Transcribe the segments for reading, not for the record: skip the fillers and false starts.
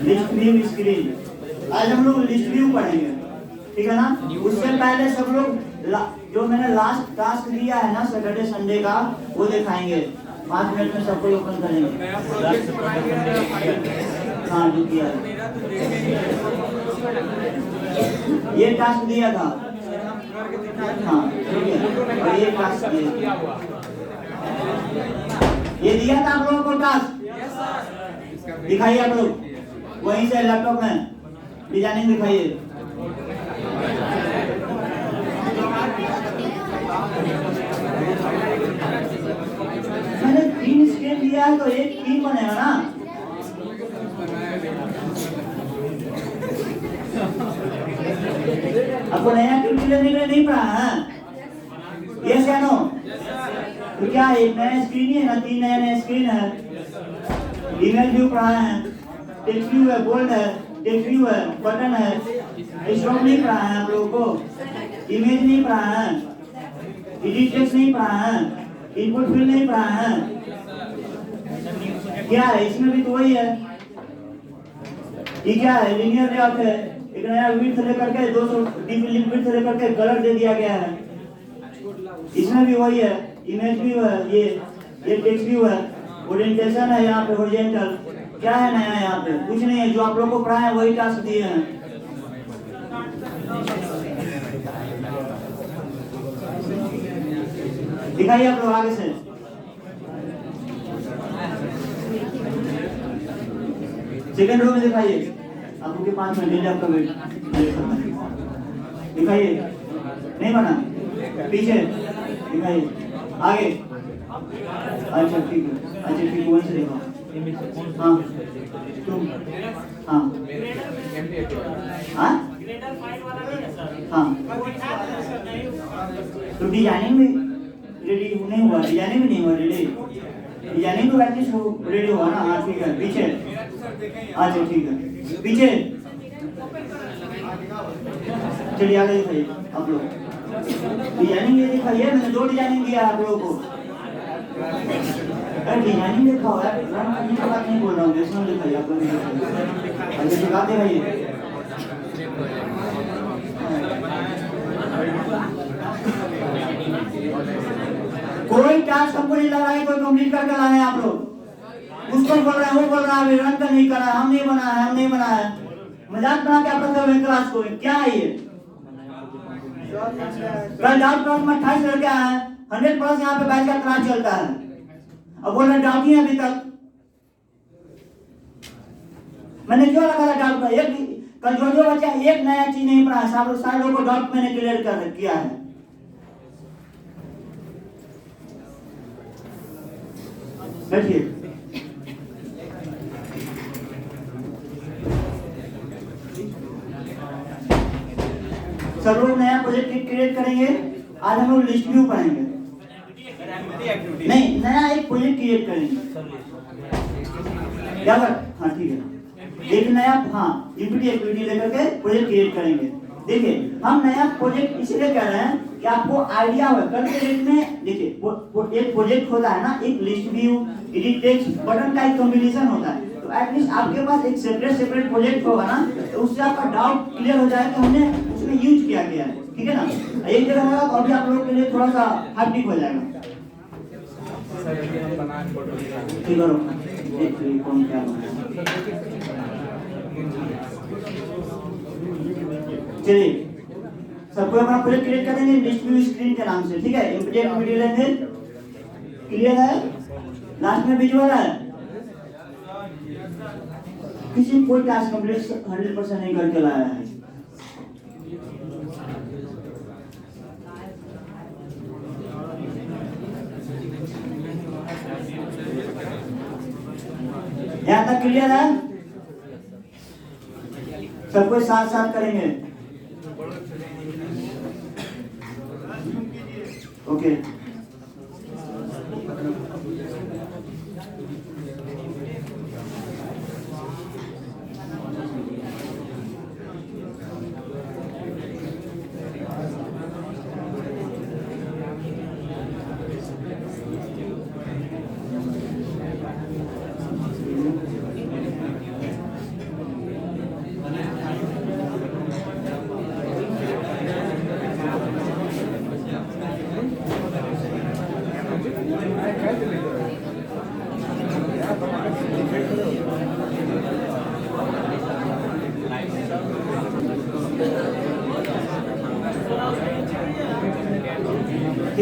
List view screen. आज हम लोग लिस्ट व्यू पढ़ेंगे, ठीक है ना। उससे पहले सब लोग जो मैंने लास्ट टास्क दिया है ना सैटरडे संडे का, वो दिखाएंगे 5 मिनट में। सबको ओपन करेंगे। हाँ जो किया है, ये टास्क दिया था। हाँ ठीक है, और ये टास्क दिया, ये दिया था आप लोगों को टास्क। दिखाइए आप लोग वहीं से लैपटॉप में डिजाइनिंग दिखाइए। मैंने 3 स्केल दिया है तो एक 3 बनेगा ना। आपको नया एक्टिविटी लेने के लिए नहीं पढ़ा है? यस या नो? तो क्या एक नया स्क्रीन ही है ना, 3 नया स्क्रीन है। ईमेल व्यू पढ़ा है, टेक्स्ट व्यू है, बोल्ड है, टेक्स्ट व्यू है, बटन है। स्ट्रोक नहीं पढ़ा है आप लोगों को, इमेज नहीं पढ़ा है, एडिट टेक्स्ट नहीं पढ़ा है, इनपुट फील्ड नहीं पढ़ा है। क्या है इसमें भी तो वही है। ये क्या है, लीनियर लेआउट है। एक नया विड्थ लेकर के 200 डीपी विड्थ लेकर के कलर दे दिया गया है। इसमें भी वही है, इमेज व्यू है, ये टेक्स्ट व्यू है, ओरिएंटेशन है यहाँ पे हॉरिजॉन्टल। क्या है नया यहाँ पे? कुछ नहीं है, जो आप लोगों को पढ़ा है वही टास्क दिए हैं। दिखाइए आप लोग आगे से। सेकेंड रो में दिखाइए। आपको के 5 मिनट आपका वेट दिखाइए। नहीं बना? पीछे दिखाइए, आगे। अच्छा ठीक है, अच्छा ठीक है, वहीं से देखो। हाँ तुम, हाँ हाँ हाँ। तो डिजाइनिंग में रेडी नहीं हुआ, डिजाइनिंग भी नहीं हुआ रेडी। डिजाइनिंग तो एटलीस्ट रेडी हुआ ना। हाँ ठीक है, पीछे। अच्छा ठीक है, पीछे चलिए आगे दिखाइए आप लोग। डिजाइनिंग ये दिखाइए, मैंने 2 डिजाइनिंग दिया है आप लोगों को। अरे डिजाइनिंग देखा हुआ है, रन करने की बात नहीं बोल रहा हूँ, नेशनल दिखाइए आप लोग। अच्छा दिखा दिखाइए। कोई टास्क हमको नहीं लग रहा है कोई कंप्लीट करके लाए हैं आप लोग। उसको बोल रहे हैं, वो बोल रहा है रन तो नहीं करा है, हम नहीं बना है, हम नहीं बना है। मजाक बना के आप लोग क्लास को क्या है ये? कल डाउट क्लास में 28 लड़के आए हैं, 100% यहाँ पे बैच का क्लास चलता है। अब बोल रहे डाउट ही है अभी तक। मैंने क्यों लगा था डाउट का? एक कल जो बच्चा एक नया चीज नहीं पढ़ा, सारे लोगों को डाउट मैंने क्लियर कर किया है। बैठिए। सब लोग नया प्रोजेक्ट क्रिएट करेंगे। आज हम लोग लिस्ट व्यू पढ़ेंगे। नहीं, नया एक प्रोजेक्ट क्रिएट करेंगे। क्या बात? हाँ ठीक है, एक नया इम्प्यूटी एक्टिविटी लेकर के प्रोजेक्ट क्रिएट करेंगे। देखिए हम नया प्रोजेक्ट इसलिए कह रहे हैं कि आपको आइडिया हो। कल के डेट में देखिए एक प्रोजेक्ट होता है ना, एक list view, edit text, button का एक कॉम्बिनेशन होता है। तो एटलीस्ट आपके पास एक सेपरेट प्रोजेक्ट होगा ना, तो उससे आपका डाउट क्लियर हो जाएगा कि हमने उसमें यूज किया गया है। ठीक है ना। एक जगह होगा तो अभी आप लोगों के लिए थोड़ा सा हैप्टिक हो जाएगा। ठीक है, कौन क्या चलिए सबको अपना प्रोजेक्ट क्रिएट करेंगे लिस्ट व्यू स्क्रीन के नाम से। ठीक है, इम्पोर्टेंट वीडियो लेंगे। क्लियर है? लास्ट में विजुअल है। किसी कोई टास्क कंप्लीट 100% नहीं करके लाया है। यहाँ तक क्लियर है? सबको साथ साथ करेंगे। ओके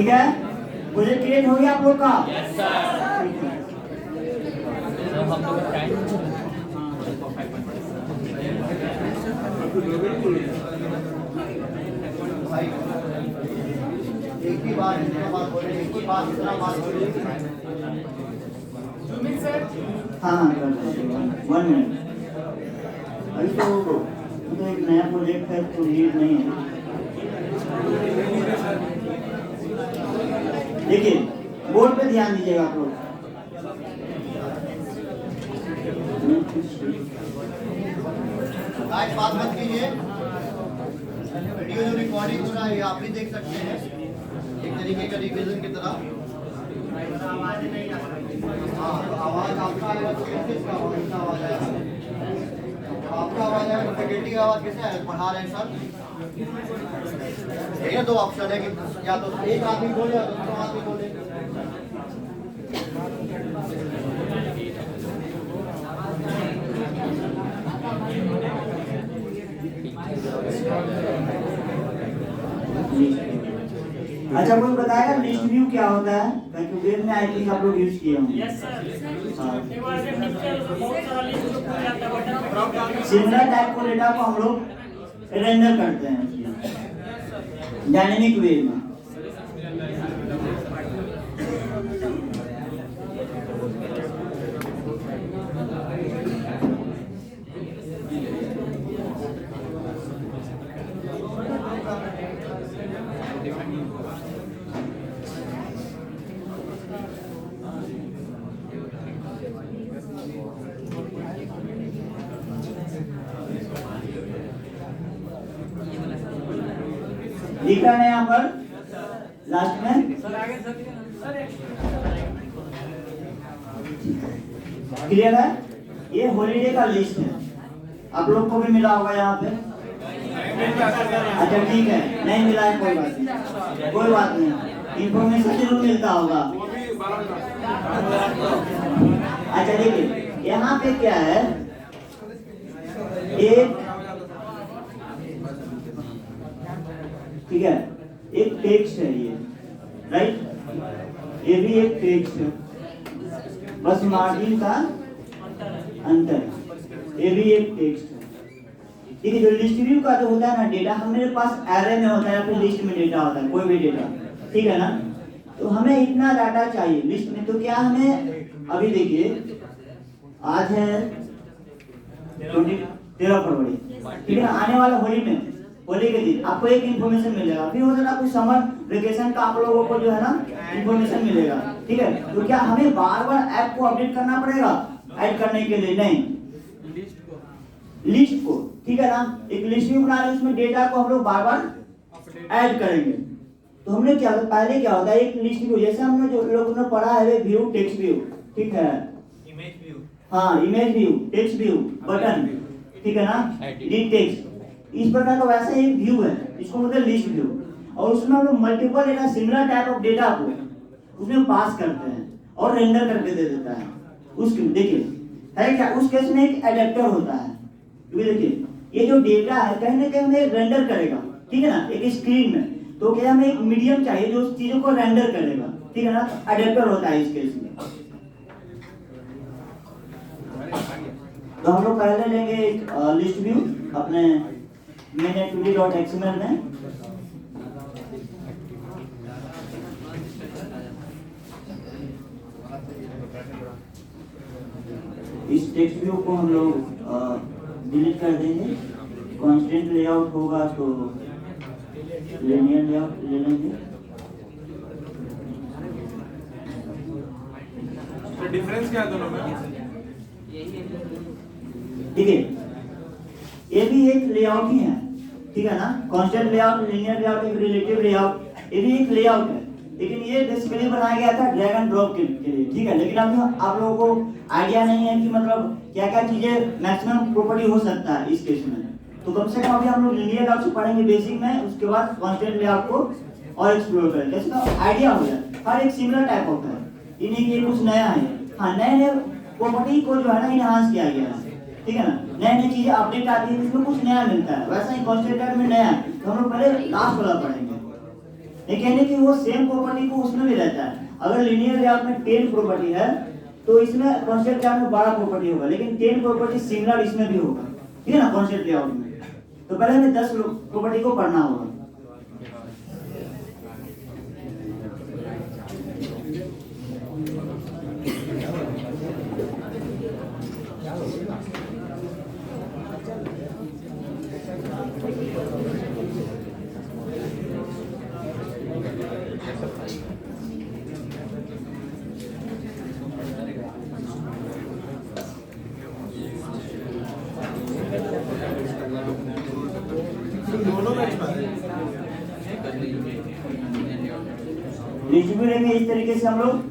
ठीक है, प्रोजेक्ट क्रिएट हो गया आप लोग का? एक ही बार इतना बात बोले, एक ही बात इतना बात बोले। हाँ, 1 मिनट। अभी तो एक नया प्रोजेक्ट है तो लीड नहीं है। देखिए बोर्ड पे ध्यान दीजिएगा आप लोग। आज बात मत कीजिए, वीडियो जो रिकॉर्डिंग हो रहा है आप भी देख सकते हैं, एक तरीके का रिविजन की तरह। हाँ, आवाज आपका आएगा तो किसका आवाज आएगा? आपका आवाज आएगा तो फैकल्टी का आवाज कैसे आएगा? पढ़ा रहे हैं सर, ये 2 ऑप्शन है कि या तो एक आदमी बोले या दूसरा आदमी बोले। अच्छा कोई बताएगा लिस्ट व्यू क्या होता है? क्योंकि वेब में आई थिंक आप लोग यूज किए होंगे। सिमिलर टाइप को डेटा को हम लोग रेंडर करते हैं डायनेमिक वे में। लिखा है यहाँ पर लास्ट में क्लियर है? ये हॉलीडे का लिस्ट है, आप लोग को भी मिला होगा यहाँ पे। अच्छा ठीक है, नहीं मिला है कोई बात नहीं, कोई बात नहीं, इंफॉर्मेशन जरूर मिलता होगा। अच्छा देखिए यहाँ पे क्या है, एक ठीक है, एक टेक्स्ट है ये, राइट? ये भी एक टेक्स्ट है, बस मार्जिन का अंतर। ये भी एक टेक्स्ट है। ठीक है, जो लिस्ट व्यू का जो होता है ना डेटा, हमारे पास एरे में होता है या फिर लिस्ट में डेटा होता है, कोई भी डेटा, ठीक है ना? तो हमें इतना डाटा चाहिए लिस्ट में, तो क्या हमें अभी देखिए आज है 13 फरवरी, ठीक है ना? आने वाला होली में, होली के दिन आपको एक इन्फॉर्मेशन मिलेगा, फिर हो सकता है कुछ समर वेकेशन का आप लोगों को जो है ना इन्फॉर्मेशन मिलेगा, ठीक है? तो क्या हमें बार बार ऐप को अपडेट करना पड़ेगा ऐड करने के लिए? नहीं, लिस्ट को, ठीक है ना? एक लिस्ट व्यू बना रहे हैं, उसमें डेटा को हम लोग बार बार ऐड करेंगे। तो हमने क्या होता है, पहले क्या होता है, एक लिस्ट व्यू, जैसे हमने जो लोगों ने पढ़ा है व्यू, टेक्स्ट व्यू, ठीक है, इमेज व्यू, हाँ image view, text view, button, ठीक है ना, एडिट टेक्स्ट, इस प्रकार का वैसे एक व्यू है, इसको मतलब लिस्ट व्यू। और उसमें हम लोग multiple data, similar type of data को उसमें पास करते हैं और रेंडर करके दे देता है। उसके देखिए है क्या, उस केस में एक एडेप्टर होता है, क्योंकि देखिए ये जो डेटा है कहीं ना कहीं हमें रेंडर करेगा, ठीक है ना, एक स्क्रीन में। तो क्या हमें एक मीडियम चाहिए जो उस चीजों को रेंडर करेगा, ठीक है ना? एडेप्टर होता है इस केस में। तो हम लोग पहले लेंगे एक लिस्ट व्यू अपने main.xml में, इस टेक्स्ट व्यू को हम लोग डिलीट कर देंगे। कॉन्स्टेंट लेआउट होगा तो लिनियर लेआउट ले लेंगे। डिफरेंस क्या है दोनों में? ठीक है, ये भी एक लेआउट ही है, ठीक है ना? कांस्टेंट लेआउट, लिनियर लेआउट, एक रिलेटिव लेआउट, ये भी एक लेआउट है, लेकिन ये बेसिकली बनाया गया था ड्रैग एंड ड्रॉप के लिए, ठीक है? लेकिन अभी आप लोगों को आइडिया नहीं है कि मतलब क्या क्या चीजें मैक्सिमम प्रॉपर्टी हो सकता है इस केस में। तो कम से कम अभी हम लोग लिनियर लेआउट से पढ़ेंगे बेसिक में, उसके बाद कांस्टेंट लेआउट को और एक्सप्लोर करेंगे, इसका आइडिया हो जाए। हर एक सिमिलर टाइप होता है, ये नहीं कि ये कुछ नया है। हाँ, नए नए प्रॉपर्टी को जो है ना इनहांस किया गया है, ठीक है ना? नई नई चीजें अपडेट आती है, इसमें कुछ नया मिलता है। वैसा ही कांस्टेंट में नया है, तो हम लोग पहले लास्ट वाला पढ़ेंगे, ये कहने की वो सेम प्रॉपर्टी को उसमें भी रहता है। अगर लीनियर लेआउट में 10 प्रॉपर्टी है तो इसमें कॉन्सेप्ट लेआउट में 12 प्रॉपर्टी होगा, लेकिन 10 प्रॉपर्टी सिमिलर इसमें भी होगा, ठीक है ना, कॉन्सेप्ट लेआउट में। तो पहले हमें 10 प्रॉपर्टी को पढ़ना होगा। डिस्ट्रीब्यूट लेंगे इस तरीके से हम लोग।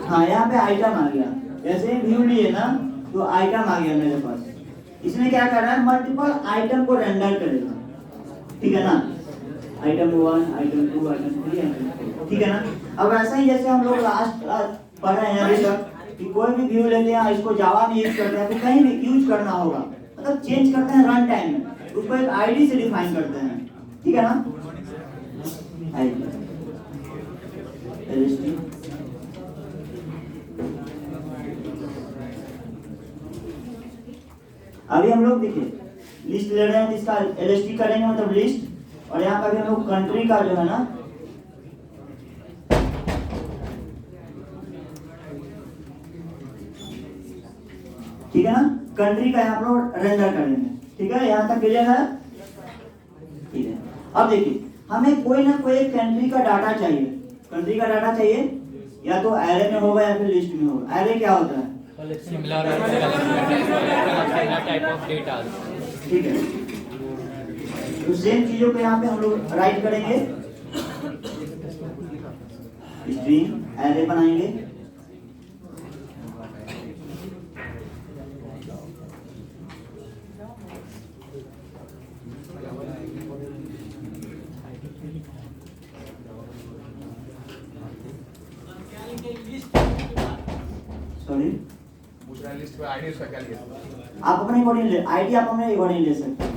हाँ, यहाँ पे आइटम आ गया, जैसे व्यू लिए ना तो आइटम आ गया मेरे पास। इसमें क्या कर रहा है, मल्टीपल आइटम को रेंडर करेगा, ठीक है ना, आइटम 1, आइटम 2, आइटम 3, ठीक है ना। अब ऐसा ही जैसे हम लोग लास्ट पढ़ रहे हैं अभी तक कि कोई भी व्यू लेते हैं, इसको जावा में यूज करते हैं, तो कहीं भी यूज करना होगा, मतलब चेंज करते हैं रन टाइम में, उसको एक आईडी से डिफाइन करते हैं, ठीक है ना, आईडी एलएसटी। अभी हम लोग देखिए लिस्ट ले रहे हैं, तो इसका एलएसटी करेंगे मतलब लिस्ट, और यहाँ पर भी हम लोग कंट्री का जो है ना ठीक है ना, कंट्री का यहाँ पर रेंडर करेंगे, ठीक है, यहाँ तक क्लियर है, ठीक है। अब देखिए हमें कोई ना कोई कंट्री का डाटा चाहिए, कंट्री का डाटा चाहिए, या तो एरे में होगा या फिर लिस्ट में होगा। एरे क्या होता है, सिमिलर टाइप ऑफ डेटा, ठीक है। तो सेम चीजों को यहाँ पे हम लोग राइट करेंगे, स्ट्रिंग एरे बनाएंगे, सॉरी लिस्ट पे आईडी उसका क्या लिया? आप अपने अकॉर्डिंग ले, आईडी आप अपने अकॉर्डिंग ले सकते हैं।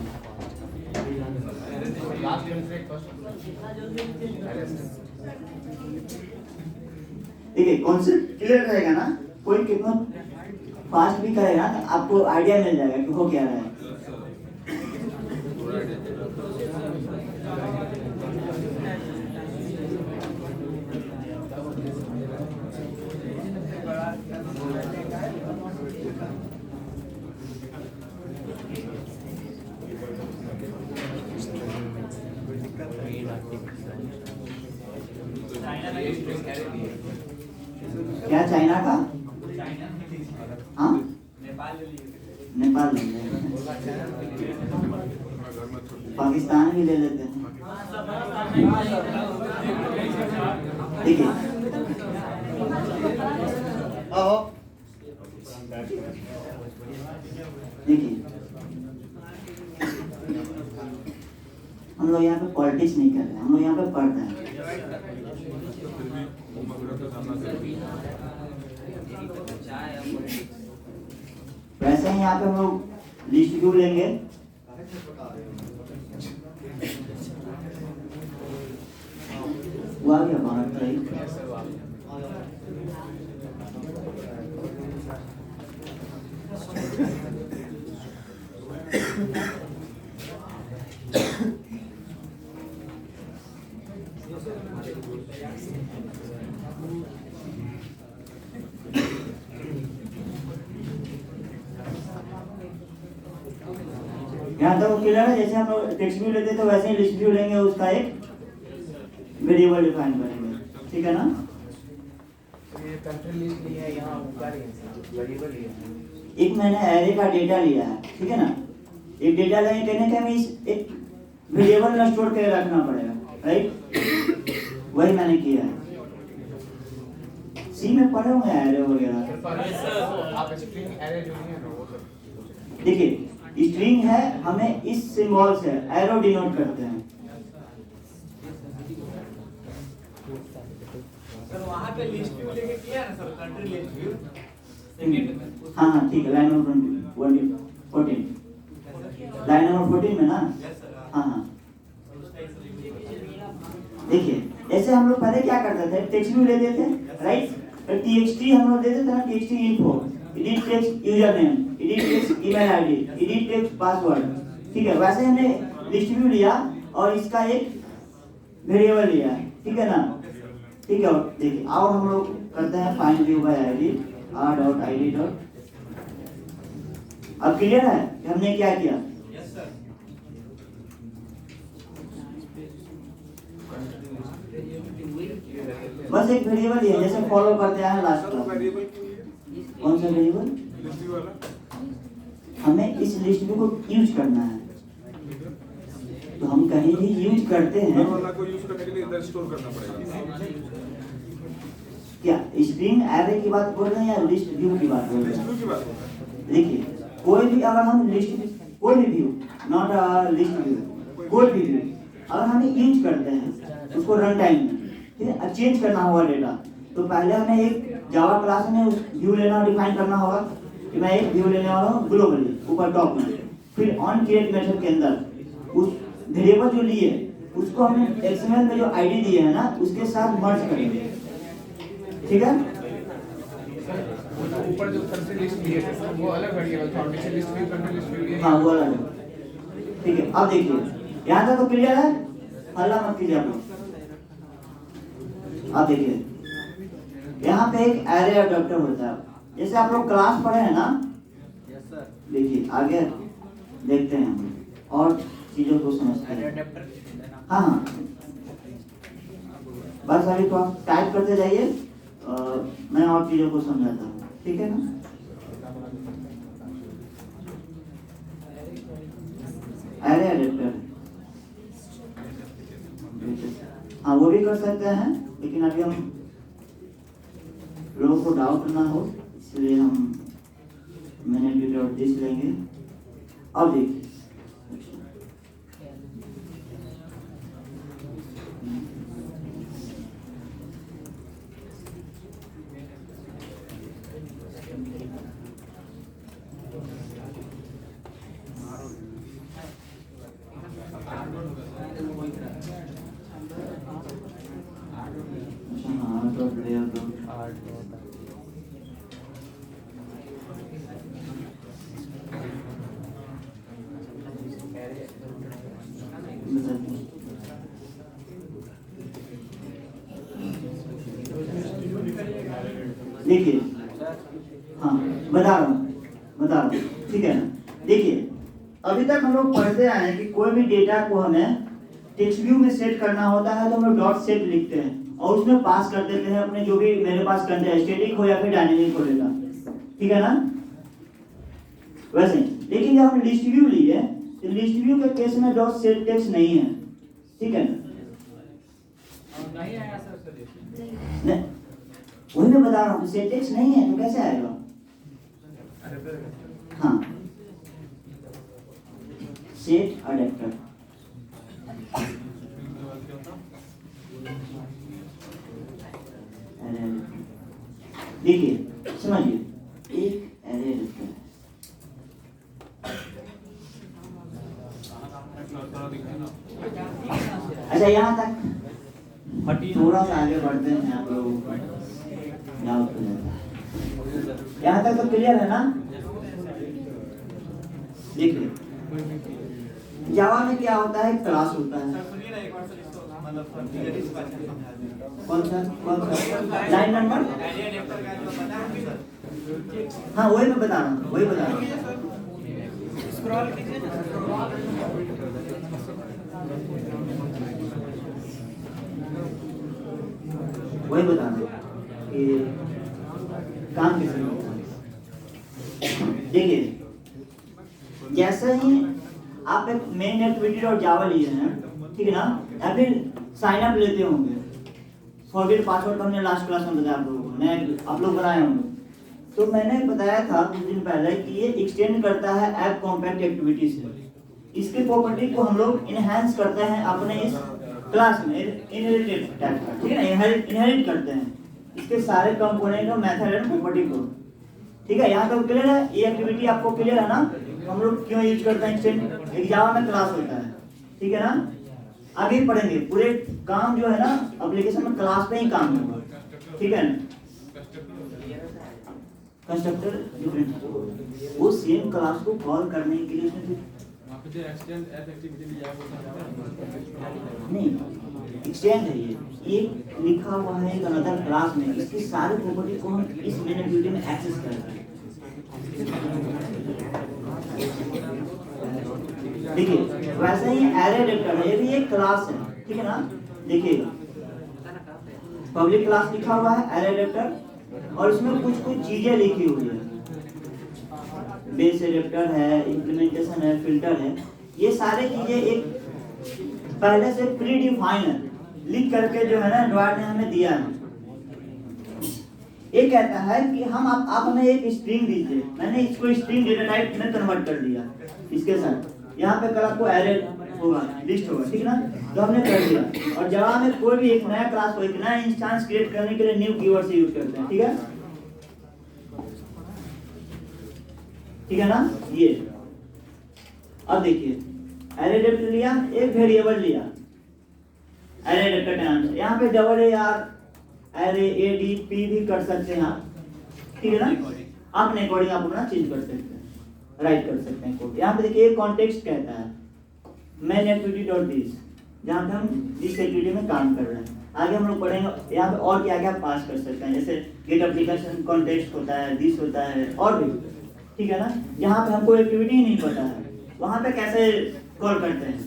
लास्ट यूनिट फर्स्ट देखिए कॉन्सेप्ट क्लियर रहेगा ना, कोई कितना फास्ट भी करेगा तो आपको आइडिया मिल जाएगा कि हो क्या रहा है। क्या चाइना का, हाँ नेपाल ले लेंगे, पाकिस्तान भी ले लेते हैं, ठीक है। देखिए हम लोग यहाँ पे पॉलिटिक्स नहीं कर रहे हैं, हम लोग यहाँ पे पढ़ रहे हैं। वैसे ही यहाँ पे हम लोग लिस्ट व्यू लेंगे, वो आ गया भारत राइट। यहाँ तक क्लियर है। जैसे हम लोग टेक्स्ट व्यू लेते हैं तो वैसे ही लिस्ट व्यू लेंगे, उसका एक वेरिएबल डिफाइन करेंगे, ठीक है ना। ये कंट्री लिस्ट लिया है, यहाँ ऊपर वेरिएबल लिया है, एक मैंने एरे का डेटा लिया है, ठीक है ना, एक डेटा लेंगे, कहने का हमें एक वेरिएबल में स्टोर करके रखना पड़ेगा, राइट, वही मैंने किया है। सी में पढ़े होंगे एरे वगैरह, आप स्ट्रिंग एरे जो है ना वो सब देखिए स्ट्रिंग है, हमें इस सिंबल से एरो डिनोट करते हैं, सर वहाँ पे लिस्ट व्यू लेके किया ना sir, country list view second में। हाँ हाँ ठीक है, लाइन नंबर 14 लाइन नंबर 14 में ना। Yes sir. हाँ हाँ देखिए, ऐसे हम लोग पहले क्या करते थे, टेक्स्ट व्यू लेते थे राइट, टीएक्सटी हम लोग देते थे ना, TXT info, edit text user name, edit text email ID, edit text password, ठीक है। वैसे हमने लिस्ट व्यू लिया और इसका एक वेरिएबल लिया, ठीक है ना, ठीक है। देखिए और हम लोग करते हैं find view bye ID r.id. अब क्लियर है कि हमने क्या किया? Yes sir. बस एक वेरिएबल ही है, जैसे फॉलो करते हैं लास्ट क्लास। कौन सा वेरिएबल? हमें इस लिस्ट व्यू को यूज करना है, तो हम कहीं भी यूज करते हैं को यूज करने के लिए इधर स्टोर करना पड़ेगा। क्या स्ट्रिंग एरे की बात बोल रहे हैं या लिस्ट व्यू की बात बोल रहे लिस्ट हैं? व्यू की बात है। देखिए कोई भी अगर हम लिस्ट, कोई भी व्यू, नॉट लिस्ट व्यू, कोई भी व्यू अगर हम यूज करते हैं उसको रन टाइम में, ठीक है, अब चेंज करना होगा डेटा, तो पहले हमें एक जावा क्लास में उस व्यू लेना डिफाइन करना होगा कि मैं एक व्यू लेने वाला हूँ ग्लोबली ऊपर टॉप में, फिर ऑन क्रिएट मेथड के अंदर उस वेरिएबल जो लिए उसको हमने एक्सएमएल में जो आईडी दिए है ना उसके साथ मर्ज करेंगे, ठीक है। ऊपर जो कंट्री लिस्ट दिए थे सर वो अलग वेरिएबल था, नीचे list view country list view लिए। हाँ वो अलग है, ठीक है। अब देखिए यहाँ तक तो क्लियर है, हल्ला मत कीजिए आप लोग। अब देखिए यहाँ पे एक एरे अडॉप्टर होता है, जैसे आप लोग क्लास पढ़े हैं ना। Yes sir. देखिए आगे देखते हैं हम और चीजों को समझते हैं। हाँ हाँ बस अभी तो आप टाइप करते जाइए, मैं और चीजों को समझाता हूँ, ठीक है ना। एरे अडॉप्टर, हाँ वो भी कर सकते हैं, लेकिन अभी हम लोगों को डाउट ना हो इसलिए हम मैंने दिस लेंगे। अब देखिए देखिए, हाँ बता रहा हूँ, ठीक है ना। देखिए अभी तक हम लोग पढ़ते आए हैं कि कोई भी डेटा को हमें टेक्स्ट व्यू में सेट करना होता है तो हम लोग डॉट सेट लिखते हैं और उसमें पास कर देते हैं अपने जो भी मेरे पास कंटेंट है, स्टैटिक हो या फिर डायनेमिक हो डेटा, ठीक है ना। वैसे लेकिन जब हम लिस्ट व्यू लिए तो लिस्ट व्यू के केस में डॉट सेट टेक्स्ट नहीं है, ठीक है ना। नहीं आया सर। नहीं वही मैं बता रहा हूँ, सेट टेक्स्ट नहीं है तो कैसे आएगा। हाँ सेट अडैप्टर, देखिए समझिए एक एरे अडैप्टर है। अच्छा यहाँ तक थोड़ा सा आगे बढ़ते हैं, आप लोगों को डाउट हो जाता है। यहाँ तक तो क्लियर है ना। देखिए जावा में क्या होता है, क्लास होता है। सुनिए ना एक बार सर इसको, मतलब थियरीज का अच्छा समझा दें। कौन सा लाइन नंबर? एरे अडैप्टर का जो पता है सर। हाँ वही मैं बता रहा हूँ, वही बता रहा हूँ। स्क्रॉल कीजिए ना, वही बता रहा हूँ कि काम कैसे होता है। देखिए जैसे ही आप एक मेन एक्टिविटी और जावा लिए हैं, ठीक है ना, या फिर साइन अप लेते होंगे, फॉरगेट पासवर्ड हमने लास्ट क्लास में बताया आप लोगों को, नया आप लोग बनाए होंगे। तो मैंने बताया था कुछ दिन पहले कि ये एक्सटेंड करता है ऐप कॉम्पैक्ट एक्टिविटी से। इसके प्रॉपर्टी को हम लोग इनहेंस करते हैं अपने इस क्लास में इनहेरिटेड टाइप का, ठीक है ना, इनहेरिट करते हैं इसके सारे कंपोनेंट और मेथड एंड प्रॉपर्टी को, ठीक है। यहाँ तक क्लियर है? ये एक्टिविटी आपको क्लियर है ना? हम लोग क्यों यूज करते हैं एक्सटेंड? एक जावा में क्लास होता है, ठीक है ना। आगे पढ़ेंगे, पूरे काम जो है ना एप्लीकेशन में क्लास पे ही काम होगा, ठीक है। कंस्ट्रक्टर डिफरेंट, वो सेम क्लास को कॉल करने के लिए उसमें नहीं एक्सटेंड है, ये लिखा हुआ है एक अनदर क्लास में, इसकी सारी प्रॉपर्टी को हम इस मेन एक्टिविटी में एक्सेस कर रहे हैं। देखिए वैसे ही एरे एडिटर है, ये भी एक क्लास है, ठीक है ना। देखिएगा पब्लिक क्लास लिखा हुआ है एरे एडिटर, और इसमें कुछ कुछ चीजें लिखी हुई है, बेस एडिटर है, इंप्लीमेंटेशन है, फिल्टर है, ये सारे चीजें एक पहले से प्री डिफाइन है, लिख करके जो है ना एंड्रॉइड ने हमें दिया है। ये कहता है कि हम आप हमें एक स्ट्रिंग दीजिए, मैंने इसको स्ट्रिंग डेटा टाइप में कन्वर्ट कर दिया इसके साथ, यहाँ पे कल आपको एरे होगा, लिस्ट होगा, ठीक है ना, तो हमने कर दिया। और जावा में कोई भी एक नया क्लास को, एक नया इंस्टेंस क्रिएट करने के लिए न्यू कीवर्ड से यूज करते हैं, ठीक है, ठीक है ना। ये अब देखिए एरे एडिटर लिया, एक वेरिएबल लिया एरे एडिटर का नाम से, यहाँ पे double A R array A D P भी कर सकते हैं आप, ठीक है ना, अपने अकॉर्डिंग आप अपना चेंज कर सकते हैं, राइट कर सकते हैं कोड। यहाँ पे देखिए कॉन्टेक्स्ट कहता है मेन एक्टिविटी डॉट दिस, जहाँ पे हम जिस एक्टिविटी में काम कर रहे हैं। आगे हम लोग पढ़ेंगे यहाँ पे और क्या क्या पास कर सकते हैं, जैसे गेट एप्लीकेशन कॉन्टेक्स्ट होता है, दिस होता है, और भी, ठीक है ना। जहाँ पे हमको एक्टिविटी ही नहीं पता है वहाँ पे कैसे कॉल करते हैं,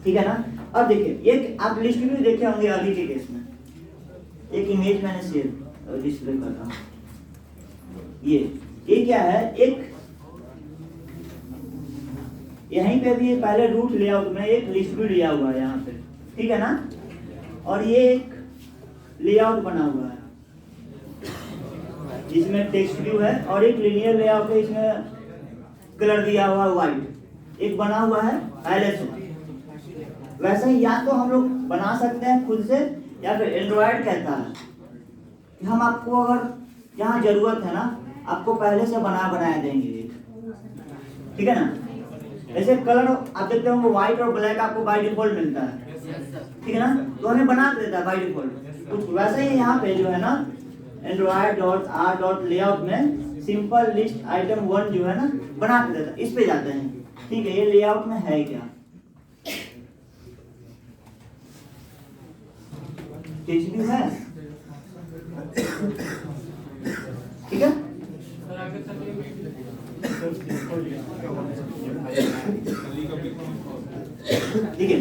ठीक है ना। अब देखिए एक आप लिस्ट भी देखे होंगे अभी के केस में, एक इमेज मैंने शेयर डिस्प्ले कर रहा हूँ, ये क्या है, एक यहीं पे भी पहले रूट लेआउट में एक लिस्ट भी लिया हुआ है यहाँ पे, ठीक है ना, और ये एक लेआउट बना हुआ है जिसमें टेक्स्ट व्यू है, और एक लीनियर लेआउट है, इसमें कलर दिया हुआ व्हाइट, एक बना हुआ है पहले से। वैसे ही या तो हम लोग बना सकते हैं खुद से, या फिर एंड्रॉयड कहता है कि हम आपको अगर जहाँ जरूरत है ना आपको पहले से बनाया देंगे, ठीक है ना। जैसे कलर आप देखते होंगे व्हाइट और ब्लैक आपको बाय डिफॉल्ट मिलता है, ठीक है ना, तो हमें बना देता है बाय डिफॉल्ट कुछ। वैसे ही यहाँ पे जो है ना android.r.layout में सिंपल लिस्ट आइटम 1 जो है ना बना के देता है, इस पे जाते हैं, ठीक है। ये लेआउट में है क्या, टेक्स्ट व्यू है, ठीक है। देखिए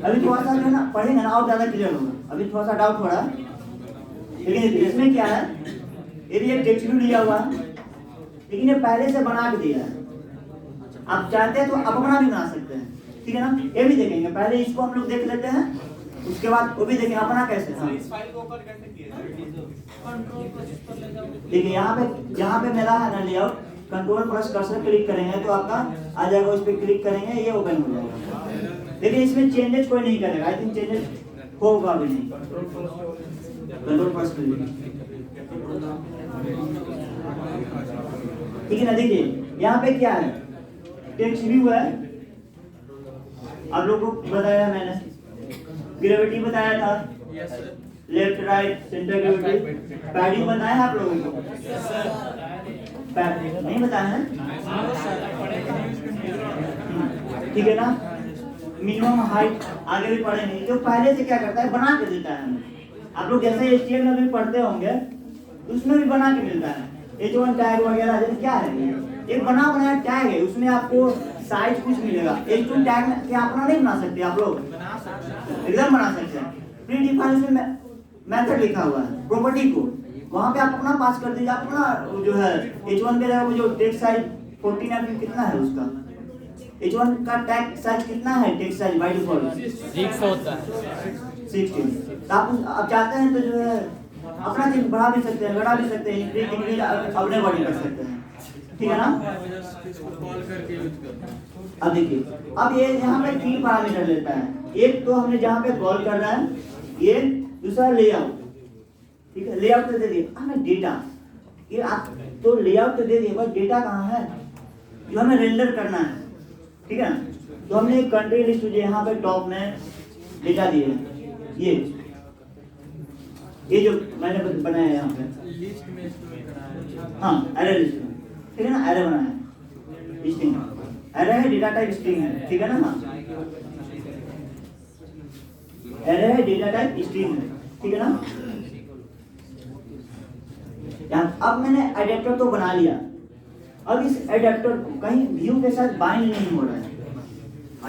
अभी थोड़ा सा जो है ना पढ़ेंगे ना और ज्यादा क्लियर होगा, अभी थोड़ा सा डाउट हो रहा है, लेकिन इसमें क्या है, ये भी एक टेक्स्ट व्यू लिया हुआ है, लेकिन ये पहले से बना के दिया है, आप चाहते हैं तो आप अपना भी बना सकते हैं, ठीक है ना। ये भी देखेंगे, पहले इसको हम लोग देख लेते हैं, उसके बाद वो भी देखेंगे अपना कैसे। देखिए यहाँ पे जहाँ पे मेरा है ना layout, control plus cursor click करेंगे तो आपका आ जाएगा, उस पर क्लिक करेंगे ये ओपन हो जाएगा। लेकिन इसमें चेंजेस कोई नहीं करेगा, आई थिंक चेंजेस होगा भी नहीं, कंट्रोल प्लस क्लिक, ठीक है ना। देखिए यहाँ पे क्या है, टेक्स्ट व्यू है, आप लोगों को बताया मैंने, ग्रेविटी बताया था, left right centre gravity, padding बताया आप लोगों को, नहीं बताया है, ठीक है ना। मिनिमम हाइट आगे भी पढ़ेंगे, जो पहले से क्या करता है बना के देता है हमें। आप लोग जैसे HTML में भी पढ़ते होंगे तो उसमें भी बना के मिलता है, H1 टैग वगैरह, जैसे क्या है एक बना बनाया टैग है, उसमें आपको साइज कुछ मिलेगा। H2 टैग में क्या अपना नहीं बना सकते आप लोग, एकदम बना सकते हैं, प्री डिफाइन उसमें मेथड लिखा हुआ है, प्रॉपर्टी को वहां पे आप अपना पास कर दीजिए, अपना जो है H1 के जगह जो टेक्स्ट साइज 14 MB कितना है उसका, H1 का टैग साइज कितना है, टेक्स्ट साइज बाय डिफॉल्ट 6 होता है, 16। तो आप चाहते हैं तो जो है अपना चीज बढ़ा भी सकते हैं, घटा भी सकते हैं, इंक्रीज अपने बॉडी कर सकते हैं, ठीक है ना। कॉल करके यूज करना। अब देखिए, अब ये यहाँ पे 3 पैरामीटर लेता है। एक तो हमने जहाँ पे कॉल कर रहा है, ये दूसरा लेआउट, ठीक है, लेआउट तो दे दिए हमें डेटा, ये आप तो लेआउट तो दे दिए, बस डेटा कहाँ है जो हमें रेंडर करना है, ठीक है। तो हमने एक कंट्री लिस्ट जो यहाँ पे टॉप में डेटा दिए हैं, ये जो मैंने बनाया है यहाँ पे लिस्ट में स्टोर कराया। हाँ, एरे लिस्ट में, ठीक है ना, एरे बनाया है, स्ट्रिंग एरे है, डेटा टाइप स्ट्रिंग है, ठीक है ना। हाँ, एरे है, डेटा टाइप स्ट्रिंग है, ठीक है ना। अब मैंने एडेप्टर तो बना लिया, अब इस एडेप्टर को कहीं व्यू के साथ बाइंड नहीं हो रहा है।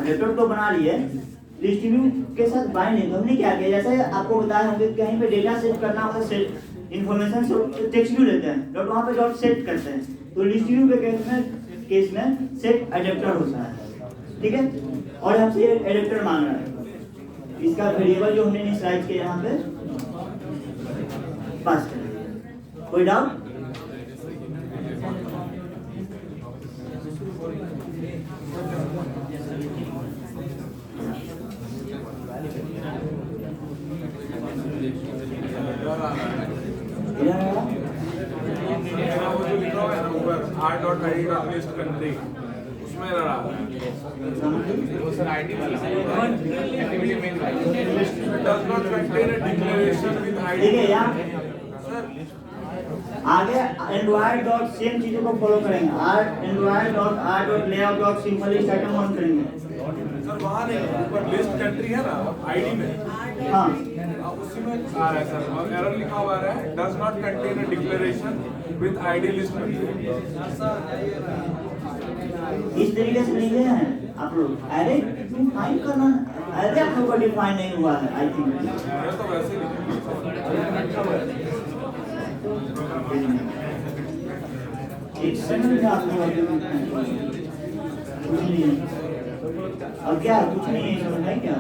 एडेप्टर तो बना लिए, लिस्ट व्यू के साथ बाइंड नहीं, तो हमने क्या किया, जैसे आपको बताया होंगे कहीं पे डेटा सेट करना होगा, सेट इन्फॉर्मेशन से टेक्स्ट व्यू लेते हैं, डॉट वहाँ पे डॉट सेट करते हैं, तो लिस्ट व्यू के केस में सेट एडेप्टर होता है, ठीक है। और हमसे ये एडेप्टर मांग रहा है, इसका वेरिएबल जो हमने इनिशियलाइज किया यहाँ पे पास करें। कोई डाउट? मेरा वो जो लिखा हुआ है ना ऊपर r.id.list country, उसमें एरर आ रहा है। वो सर आईडी वाला activity main Does not contain a declaration with ID। देखिए यहाँ आगे एंड्रॉइड डॉट सेम चीजों को फॉलो करेंगे, Android dot R dot layout dot simple starter on करेंगे। सर वहाँ नहीं, ऊपर लिस्ट कंट्री है ना आईडी में, हाँ, उसी में आ रहा है सर, और एरर लिखा हुआ है does not contain a declaration with ID list country. इस तरीके से लिखे हैं आप लोग, अरे डिफाइन करना, अरे आप लोग का डिफाइन नहीं हुआ है, आई थिंक मैं तो वैसे लिखा एक सेकंड में आप लोग कुछ नहीं है, अब क्या कुछ नहीं है, समझ में क्या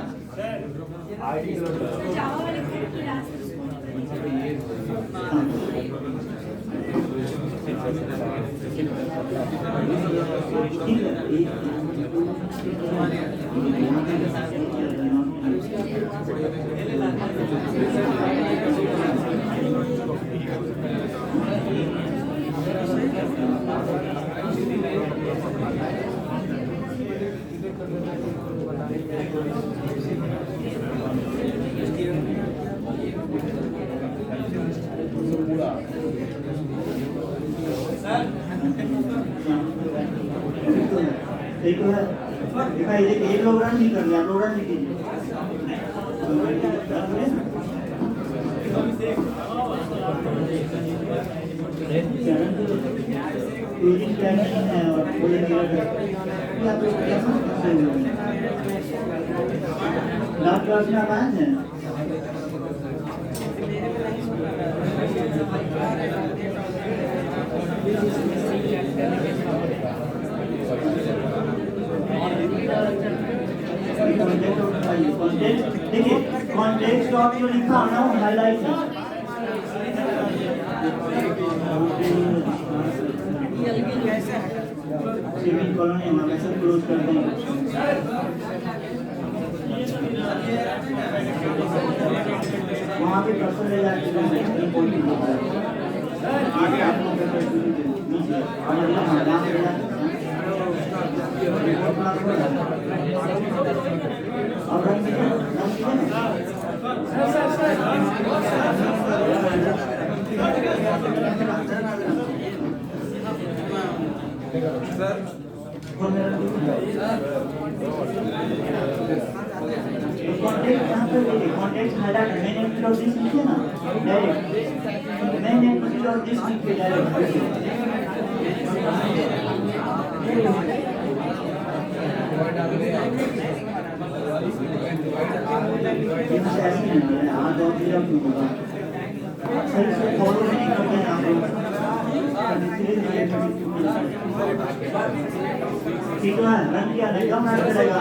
एक है दिखाई दे, एक लोग रन नहीं कर रहे, आप लोग रन नहीं कीजिए। है और लास्ट क्लास में आप आए थे, देखिए कॉन्टेक्स्ट डॉट जो लिखा है ना वो हाईलाइट है, सेमीकोलन है, वहाँ से क्लोज कर देंगे। वहाँ पे कर्सर ले जाके आगे आप लोग कॉन्टेक्स्ट हाईलाइट मैन एंटिटी और दिस लिखे ना डायरेक्ट, मैन एंटिटी और दिस लिखे डायरेक्ट। ठीक है, रन किया नहीं कम रन करेगा,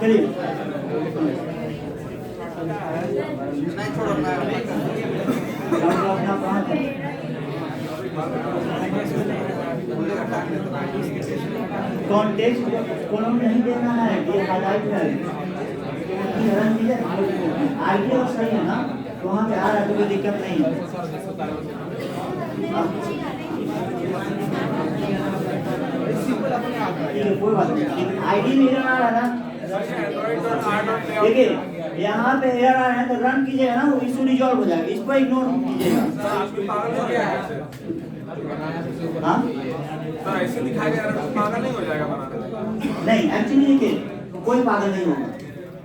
चलिए नहीं छोड़ो ना अपना कहाँ था? कॉन्टेक्स्ट कॉलम नहीं देना है, ये हाईलाइट है। आइडिया सही है ना, तो वहाँ पे आ रहा है तो कोई दिक्कत नहीं है। ठीक है, कोई बात नहीं। आईडी में एरर आ रहा है ना, देखिए यहाँ पे एरर आ रहा है तो रन कीजिएगा ना, वो इशू रिजॉल्व हो जाएगा, इसको इग्नोर कीजिएगा। हाँ सर ऐसे दिखाएगा पागल नहीं हो जाएगा बनाने। नहीं, एक्चुअली देखिए कोई पागल नहीं होगा।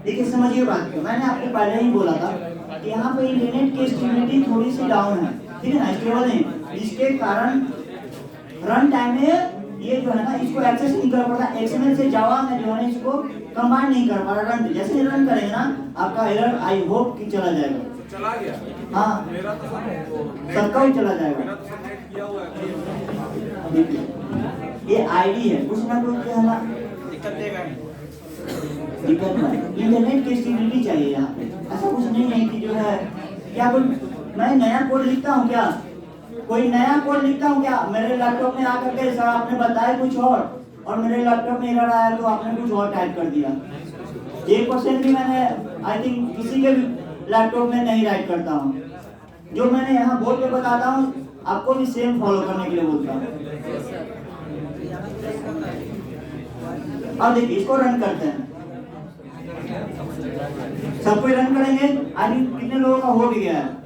देखिए समझिए बात को, मैंने आपको पहले ही बोला था कि यहाँ पे इंटरनेट की स्टेबिलिटी थोड़ी सी डाउन है, ठीक है ना, स्टेबल नहीं, जिसके कारण रन टाइम में ये जो है ना इसको एक्सेस नहीं कर पाता। एक्सएमएल से जावा में जो है ना इसको कंबाइन नहीं कर पा रहा रन। जैसे ही रन करेंगे ना आपका एरर आई होप कि चला जाएगा। चला गया हाँ मेरा तो सबका ही चला जाएगा। मेरा तो नेट किया हुआ है। देखिए ये आईडी है, कुछ ना कुछ जो है ना दिक्कत देगा दिक्कत है। इंटरनेट की स्टेबिलिटी चाहिए यहाँ पे, ऐसा कुछ नहीं है कि जो है क्या कोई मैं नया कोड लिखता हूँ क्या, कोई नया कोड लिखता हूँ क्या, मेरे लैपटॉप में आकर के सर आपने बताया कुछ और मेरे लैपटॉप में एरर आया तो आपने कुछ और टाइप कर दिया। 1% भी मैंने आई थिंक किसी के भी लैपटॉप में नहीं राइट करता हूँ। जो मैंने यहाँ बोर्ड पे बताता हूँ आपको भी सेम फॉलो करने के लिए बोलता हूँ। अब देखिए इसको रन करते हैं, सबको रन करेंगे। आज कितने लोगों का हो भी गया है?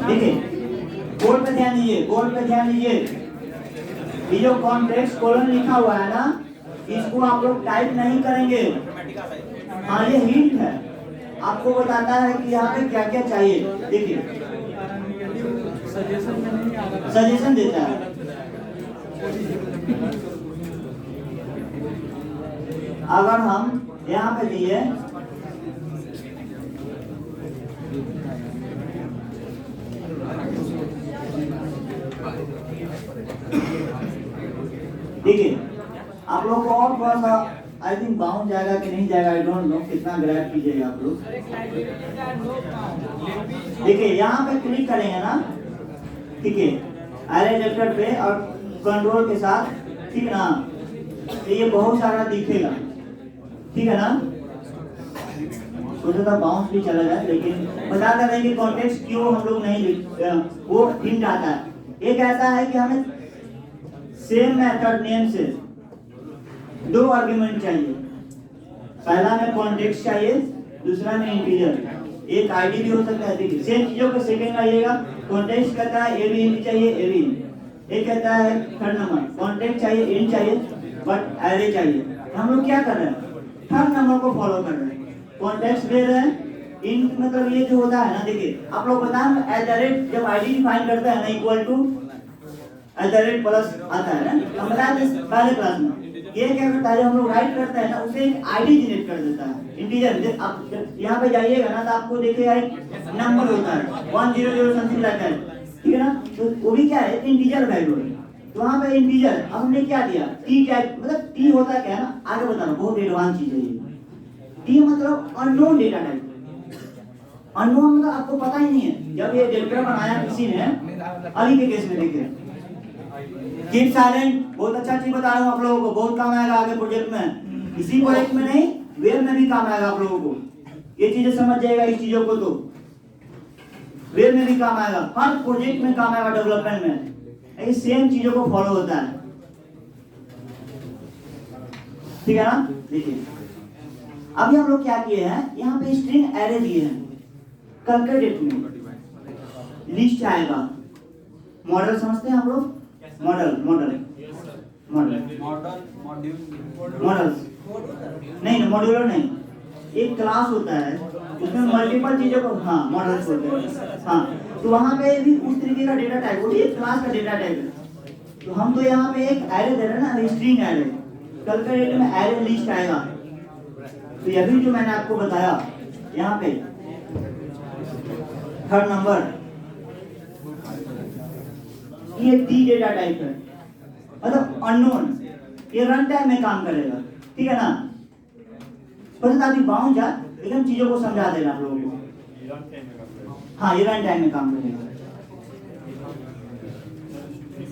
देखिए बोर्ड पे ध्यान दीजिए, बोर्ड पे ध्यान दीजिए। ये जो कॉन्टेक्स्ट कोलन लिखा हुआ है ना, इसको आप लोग टाइप नहीं करेंगे। हाँ ये हिंट है, आपको बताता है कि यहाँ पे क्या क्या चाहिए। देखिए सजेशन देता है। अगर हम यहाँ पे दिए देखिए आप लोग को और थोड़ा सा आई थिंक बाउंड जाएगा कि नहीं जाएगा, आई डोंट नो, कितना ग्रैब कीजिएगा आप लोग। देखिए यहाँ पे क्लिक करेंगे ना, ठीक है, एरे लेफ्टर पे और कंट्रोल के साथ, ठीक है ना, तो ये बहुत सारा दिखेगा, ठीक है ना। सोचा था बाउंस भी चला जाए, लेकिन बताता रहे कि कॉन्टेक्स्ट क्यों हम लोग नहीं वो हिंट आता है। एक ऐसा है कि हमें सेम मेथड नेम से 2 आर्गुमेंट चाहिए, पहला में कॉन्टेक्स्ट चाहिए, दूसरा में इंटीजर। एक आईडी भी हो सकता है। देखिए सेम चीजों को सेकंड आइएगा, कॉन्टेक्स्ट कहता है ए बी इंट चाहिए, ए बी इंट। एक कहता है थर्ड नंबर कॉन्टेक्स्ट चाहिए, इंट चाहिए, बट एरे चाहिए। हम लोग क्या कर रहे हैं, थर्ड नंबर को फॉलो कर रहे हैं, कॉन्टेक्स्ट दे रहे हैं। इंट मतलब ये जो होता है ना, देखिए आप लोग बताएं एट द रेट जब आईडी डिफाइन करते हैं ना, equal to at the rate plus आता है ना, हम बताए थे पहले क्लास में। ये क्या करता है, जब हम लोग राइट करते हैं ना, उसे एक आईडी जनरेट कर देता है इंटीजर। आप यहाँ पे जाइएगा ना तो आपको देखिएगा एक नंबर होता है 100 समथिंग लाइक दैट, ठीक है ना, तो वो भी क्या है, इंटीजर वैल्यू है। तो वहाँ पे इंटीजर अब हमने क्या दिया, टी टाइप, मतलब टी होता क्या है ना, आगे बताना, बहुत एडवांस चीज है ये। टी मतलब अननोन डेटा टाइप। अननोन मतलब आपको पता ही नहीं है। जब ये डेटा बनाया किसी ने, अभी के केस में देखिए, कीप साइलेंट, बहुत अच्छा चीज बता रहा हूँ आप लोगों को, बहुत काम आएगा आगे प्रोजेक्ट में। इसी प्रोजेक्ट में नहीं, वेब में भी काम आएगा आप लोगों को। ये चीजें समझ जाएगा इस चीजों को, तो वेब में भी काम आएगा, हर प्रोजेक्ट में काम आएगा, डेवलपमेंट में ये सेम चीजों को फॉलो होता है, ठीक है ना। देखिए अभी हम लोग क्या किए हैं, यहाँ पे स्ट्रिंग एरे दिए हैं। कल के डेट में लिस्ट आएगा, मॉडल समझते हैं आप लोग, मॉडल मॉडल मॉडल मॉडल्स नहीं, मॉड्यूलर नहीं, एक क्लास होता है उसमें मल्टीपल चीजों को, हाँ मॉडल्स होते हैं। हाँ तो वहां पे भी उस तरीके का डेटा टाइप, वो एक क्लास का डेटा टाइप है। तो हम तो यहाँ पे एक एरे दे रहे हैं ना, स्ट्रिंग एरे। कल के डेट में एरे लिस्ट आएगा। तो यह भी जो मैंने आपको बताया यहाँ पे थर्ड नंबर, ये टी डेटा टाइप है, मतलब अननोन, ये रन टाइम में काम करेगा, ठीक है ना। बस ताकि बाउंड जा, लेकिन चीजों को समझा देना आप लोगों को। हाँ, ये रन टाइम में काम करेगा।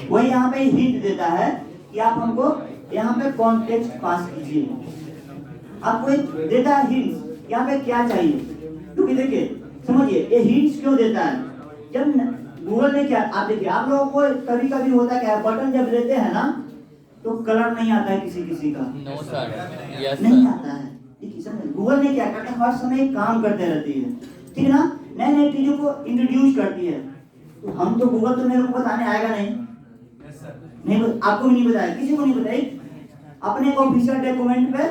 वही यहाँ पे हिंट देता है कि आप हमको यहाँ पे कॉन्टेक्स्ट पास कीजिए। आपको एक देता है हिंट, यहाँ पे क्या चाहिए, क्योंकि देखिए समझिए ये हिंट्स क्यों देता है। जब गूगल ने क्या, आप देखिए आप लोगों को कभी कभी होता क्या है, बटन जब लेते हैं ना तो कलर नहीं आता है किसी किसी का। नो सर, यस नहीं सर। आता है। देखिए समझ, गूगल ने क्या करता है, हर समय काम करते रहती है, ठीक है ना, नए नए चीजों को इंट्रोड्यूस करती है। तो हम तो गूगल तो मेरे को बताने आएगा नहीं, नहीं आपको भी नहीं बताया, किसी को नहीं बताई, अपने ऑफिशियल डॉक्यूमेंट पे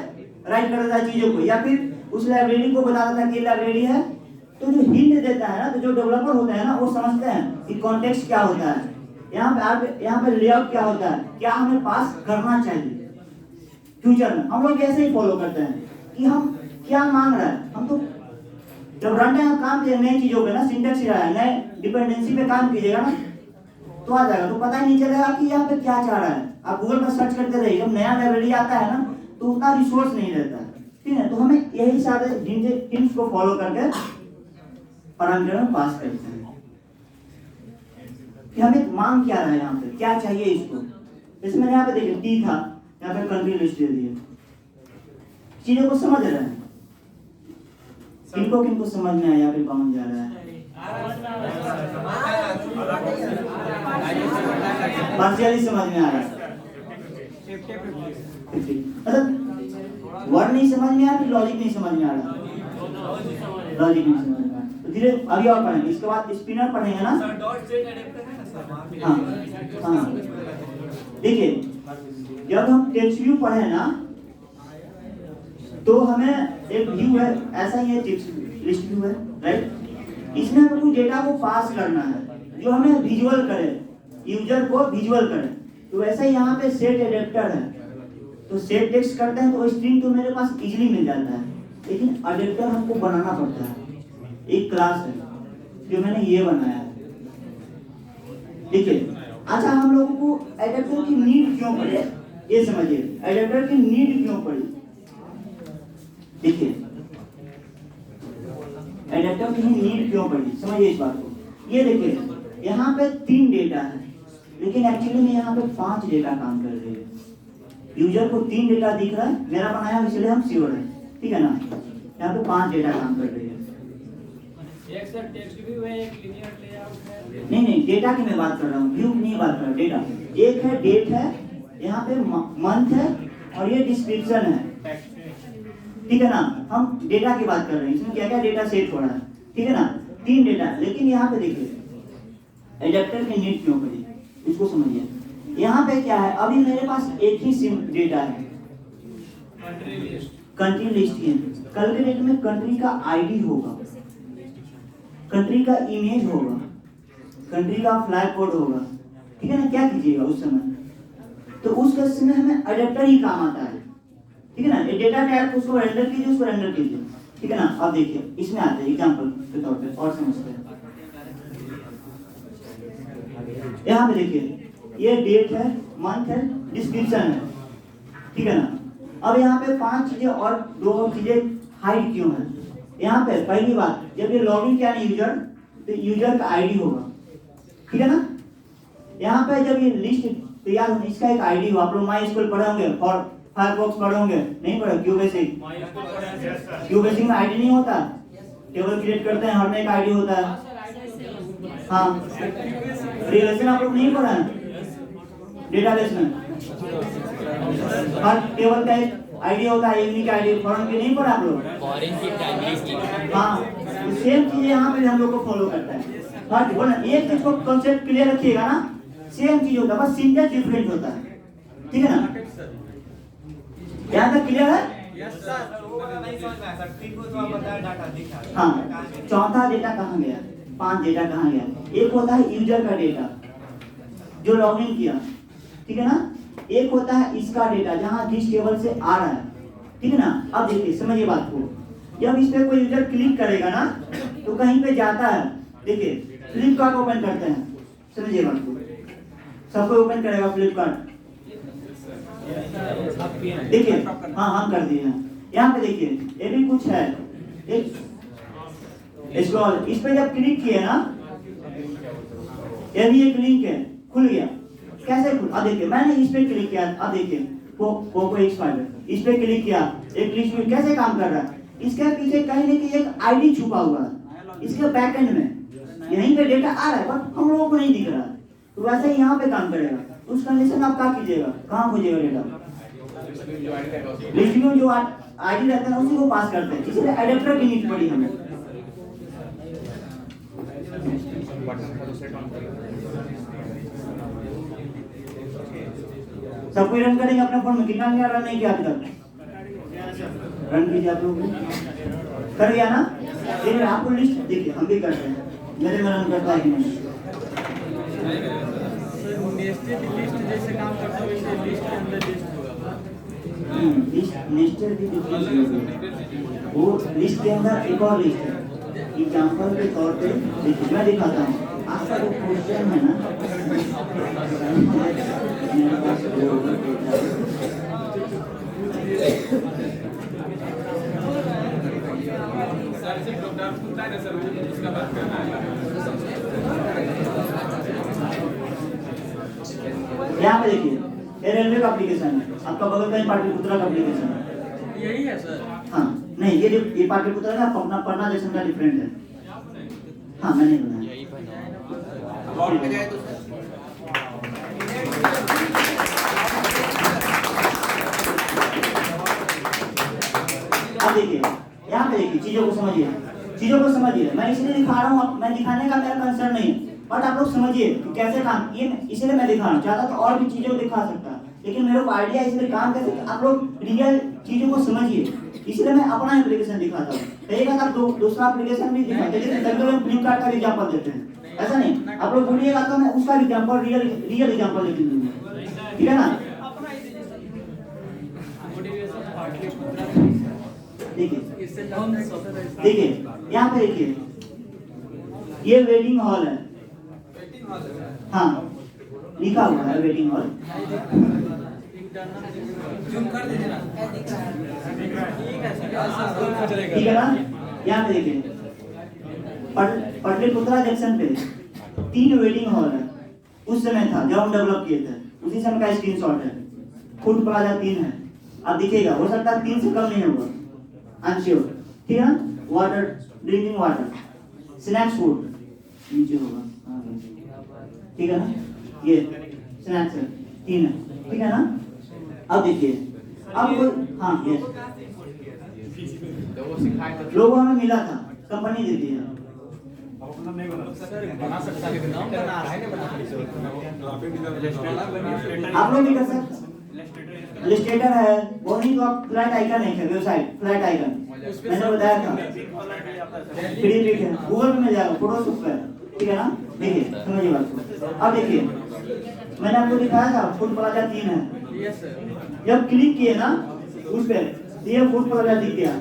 राइट कर देता है चीजों को, या फिर उस लाइब्रेरी को बता देता है कि लाइब्रेरी है। तो जो हिंट देता है ना, तो जो डेवलपर होते हैं ना वो समझते हैं कि कॉन्टेक्स्ट क्या होता है, यहाँ पे लेआउट क्या होता है, क्या हमें पास करना चाहिए फ्यूचर में। हम लोग ऐसे ही फॉलो करते हैं कि हम क्या मांग रहा है। हम तो जब रन टाइम काम कीजिए नई चीजों पे ना, सिंटैक्स रहा है, नए डिपेंडेंसी पे काम कीजिएगा ना तो आ जाएगा, तो पता ही नहीं चलेगा कि यहाँ पे क्या चाह रहा है। आप गूगल पर सर्च करते रहिए, जब नया लाइब्रेरी आता है ना तो उतना रिसोर्स नहीं रहता है, ठीक है। तो हमें यही सारे हिंट्स को फॉलो करके पैरामीटर में पास करते हैं कि हमें मांग क्या रहा है, यहाँ पे क्या चाहिए इसको। इसमें यहाँ पे देखिए टी था, यहाँ पे कंट्री लिस्ट दे दिए, चीजों को समझ रहे हैं। किनको समझ में आया, यहाँ पे बाउंड जा रहा है, पार्शियली समझ में आ रहा है, मतलब वर्ड नहीं समझ में आ रहा, लॉजिक नहीं समझ में आ रहा, लॉजिक नहीं समझ में आ रहा। तो धीरे अभी और पढ़ेंगे, इसके बाद स्पिनर पढ़ेंगे ना। हाँ हाँ, देखिए जब हम टेक्स्ट व्यू पढ़े ना तो हमें एक व्यू है, ऐसा ही है टेक्स्ट लिस्ट व्यू है, राइट। इसमें हमें कुछ डेटा को पास करना है जो हमें विजुअल करे, यूजर को विजुअल करे। तो वैसे ही यहाँ पे सेट एडेप्टर है, तो सेट टेक्स्ट करते हैं तो स्ट्रिंग तो मेरे पास इजीली मिल जाता है, लेकिन एडेप्टर हमको बनाना पड़ता है। एक क्लास है जो मैंने ये बनाया है, देखिए। अच्छा, हम लोगों को एडेप्टर की नीड क्यों पड़ी, ये समझिए, एडेप्टर की नीड क्यों पड़ी। देखिए एडेप्टर की नीड क्यों पड़ी, समझिए इस बात को। ये देखिए यहाँ पे 3 डेटा है, लेकिन एक्चुअली में यहाँ पे 5 डेटा काम कर रही है। यूजर को 3 डेटा दिख रहा है, मेरा बनाया इसलिए हम श्योर है, ठीक है ना। यहाँ पे 5 डेटा काम कर रही है। एक सर टेक्स्ट व्यू है, एक लिनियर लेआउट है। नहीं, डेटा की मैं बात कर रहा हूँ, व्यू की नहीं बात कर रहा हूँ। डेटा एक है, डेट है, यहाँ पे मंथ है, और ये डिस्क्रिप्शन है, ठीक है ना। हम डेटा की बात कर रहे हैं, इसमें क्या क्या डेटा सेट हो रहा है, ठीक है ना। 3 डेटा, लेकिन यहाँ पे देखिए एडेप्टर की नीड क्यों पड़ी, इसको समझिए। यहाँ पे क्या है, अभी मेरे पास एक ही सिम डेटा है, कंट्री लिस्ट की। कल के डेट में कंट्री का आईडी होगा, कंट्री का इमेज होगा, कंट्री का फ्लैग कोड होगा, ठीक है ना। क्या कीजिएगा उस समय, तो उस केस में हमें एडेप्टर ही काम आता है, ठीक है ना। ये डेटा टाइप उसको रेंडर कीजिए, उसको रेंडर कीजिए, ठीक है ना। अब देखिए इसमें आते हैं एग्जांपल के तौर पे और समझते हैं। यहाँ पे देखिए ये डेट है, मंथ है, डिस्क्रिप्शन है, ठीक है ना। अब यहाँ पे 5 चीजें और 2 चीजें हाइड क्यों है। यहाँ पे पहली बात, जब ये लॉगिन किया ना यूजर, तो यूजर का आईडी होगा, ठीक है ना। यहाँ पे जब ये लिस्ट तैयार हो, इसका एक आईडी हो। आप लोग माई स्कूल पढ़े होंगे और फायरफॉक्स पढ़े होंगे, नहीं पढ़े, क्यूबेसिक। क्यूबेसिक में आईडी नहीं होता, टेबल क्रिएट करते हैं, हर में एक आईडी होता है। हाँ, रिलेशन आप लोग नहीं पढ़ा है डेटाबेस में, हर टेबल का एक आईडी होता है, यूनिक आईडी, फॉरेन की नहीं पढ़ा आप लोग। फॉरेन की प्राइमरी की। हाँ, तो सेम चीजें यहाँ पे हम लोग को फॉलो करता है। हर बोला एक चीज को कॉन्सेप्ट क्लियर रखिएगा ना, सेम चीज होता है, बस सिंटेक्स डिफरेंट होता है, ठीक है ना। यहाँ तक क्लियर है। हाँ, चौथा डेटा कहाँ गया, 5 डेटा कहाँ गया। एक होता है यूजर का डेटा जो लॉगिन किया, ठीक है ना। एक होता है इसका डेटा जहाँ जिस टेबल से आ रहा है, ठीक है ना। अब देखिए समझिए बात को, जब इस पे कोई यूजर क्लिक करेगा ना तो कहीं पे जाता है। देखिए फ्लिपकार्ट ओपन करते हैं, समझिए बात को, सबको ओपन करेगा फ्लिपकार्ट। देखिए हाँ हम कर दिए हैं। यहाँ पे देखिए ये भी कुछ है, एक स्क्रॉल, इस पे जब क्लिक किए ना, ये भी एक लिंक है, खुल गया। कैसे खुल, अब देखिए मैंने इस पे क्लिक किया, अब देखिए पोको X5 इस पे क्लिक किया, एक लिस्ट में कैसे काम कर रहा है। इसके पीछे कहीं ना कहीं एक आईडी छुपा हुआ है, इसके बैकएंड में यहीं पे डेटा आ रहा है बट हम लोगों को नहीं दिख रहा है। तो वैसे ही यहाँ पे काम करेगा। उस कंडीशन में आप क्या कीजिएगा, कहाँ खोजिएगा डेटा, लिस्ट में जो आईडी रहता है उसी को पास करते हैं, इसलिए एडेप्टर की नीड पड़ी हमें। सब कोई रन करेंगे अपने फोन में, कितना रन नहीं किया अभी तक, रन कीजिए आप लोग, कर गया ना। लेकिन आपको लिस्ट देखिए हम भी करते हैं, मेरे में रन करता है कि नहीं। लिस्ट जैसे काम करता है वैसे लिस्ट के अंदर लिस्ट होगा। नेस्टेड वो लिस्ट के अंदर एक और लिस्ट है। एग्जांपल के तौर पे देखिए मैं दिखाता हूँ। आपका जो क्वेश्चन है ना, मेरे पास सर से प्रोग्राम खुलता है ना सर, उसका बात करना है। यहाँ पे देखिए ये रेलवे का एप्लीकेशन है, आपका बगल का ही पाटलिपुत्रा का एप्लीकेशन है। यही है सर। हाँ नहीं, ये पाटलिपुत्रा का पटना जैसन का डिफरेंट है। हाँ मैंने बनाया। यही बना और पे गए तो सर अब देखिए यहाँ पे देखिए चीजों को समझिए। मैं इसलिए दिखा रहा हूँ, मैं दिखाने का मेरा कंसर्न नहीं, बट आप लोग समझिए कि कैसे काम, ये इसलिए मैं दिखा रहा हूँ। चाहता तो और भी चीजों को दिखा सकता, लेकिन मेरे को आइडिया इसलिए काम कैसे आप लोग रियल चीजों को समझिए, इसलिए मैं अपना एप्लीकेशन दिखाता हूँ। कहिएगा आप दूसरा एप्लीकेशन भी दिखाते, लेकिन में फ्लिपकार्ट का एग्जांपल देते हैं, ऐसा नहीं। आप लोग बोलिएगा तो मैं उसका एग्जांपल रियल एग्जांपल लेके दूंगा, ठीक है ना। देखिए यहाँ पे देखिए ये वेटिंग हॉल है, हाँ लिखा हुआ है वेटिंग हॉल। ठीक है ना। यहाँ पे देखिए पाटलिपुत्रा जंक्शन पे 3 वेटिंग हॉल है, उस समय था जब हम डेवलप किए थे, उसी समय का स्क्रीनशॉट है। फूड प्लाजा 3 है, अब दिखेगा, हो सकता है 3 से कम नहीं होगा, आई एम श्योर, ठीक है ना। Water, drinking water, snacks food नीचे होगा, ठीक है ना। ये स्नैक्स है 3 है, ठीक है ना। अब देखिए अब हाँ यस, लोगो हमें मिला था, कंपनी देती है। आप लोग भी कर सकते, इलस्ट्रेटर है, वो नहीं तो आप फ्लैट आइकन है, वेबसाइट फ्लैट आइकन मैंने बताया था, फ्री पिक है, गूगल पे मिल जाएगा, फोटोशॉप पे, ठीक है ना। देखिए समझिए बात को। अब देखिए मैंने आपको दिखाया था फूड प्लाजा 3 है, जब क्लिक किए ना उस पे ये फूड प्लाजा दिख गया।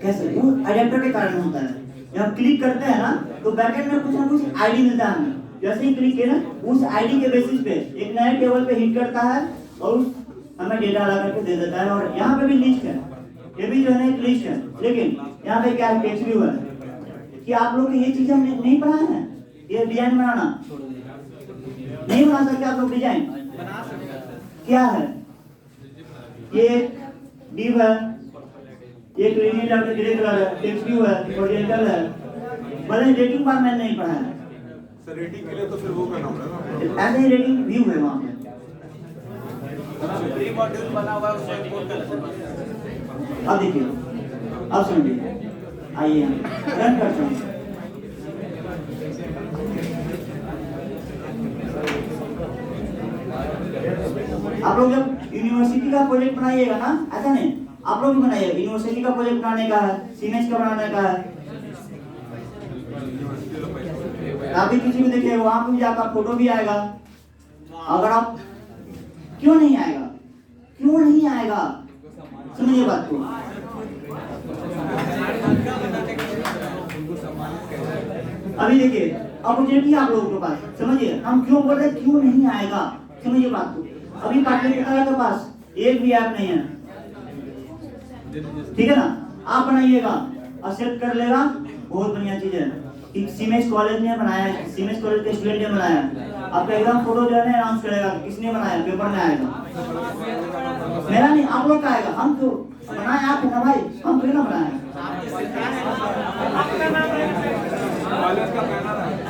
कैसे? वो एडेप्टर के कारण होता है। जब क्लिक करते हैं ना तो बैकएंड में कुछ ना कुछ आईडी मिलता है हमें, जैसे ही क्लिक किया ना उस आईडी के बेसिस पे एक नए टेबल पे हिट करता है और हमें डेटा ला करके दे देता है। और यहाँ पे भी लिस्ट है, ये भी जो है एक लिस्ट है, लेकिन यहाँ पे क्या टेक्स्ट व्यू है कि आप लोग ये चीज हमने नहीं पढ़ा है। ये डिजाइन बनाना नहीं बना सकते आप लोग, डिजाइन क्या है, ये डिव है, ये ग्रे कलर है, टेक्स्ट व्यू है, हॉरिजॉन्टल है, भले रेटिंग बार मैंने नहीं पढ़ा है। सर रेटिंग के लिए तो फिर वो करना पड़ेगा ना, ऐसे ही रेटिंग व्यू है वहाँ पे। प्री मॉड्यूल बना हुआ है, उसमें इंपोर्ट कर सकते। अब देखिए, अब समझिए, आइए हम रन करते हैं। आप लोग जब यूनिवर्सिटी का प्रोजेक्ट बनाइएगा ना, ऐसा नहीं, आप लोग भी बनाइएगा। यूनिवर्सिटी का प्रोजेक्ट बनाने का है, सीमेंस का बनाने का है, अभी किसी को देखिए वहां पे भी आपका फोटो भी आएगा। अगर आप क्यों नहीं आएगा, क्यों नहीं आएगा, सुनिए बात को। अभी देखिए अपॉर्चुनिटी आप लोगों के पास, समझिए हम क्यों बोल रहे क्यों नहीं आएगा, समझिए बात को। अभी पार्टनर के पास एक भी ऐप नहीं है, ठीक है ना, आप बनाइएगा, एक्सेप्ट कर लेगा, बहुत बढ़िया चीज है। सीमेंस कॉलेज ने बनाया है, सीमेंस कॉलेज के स्टूडेंट ने बनाया है। आपका एग्जाम फोटो जो है अनाउंस करेगा किसने बनाया, पेपर में आएगा, मेरा नहीं आप लोग का आएगा। हम तो बनाए आप ना भाई, हम क्यों ना बनाए,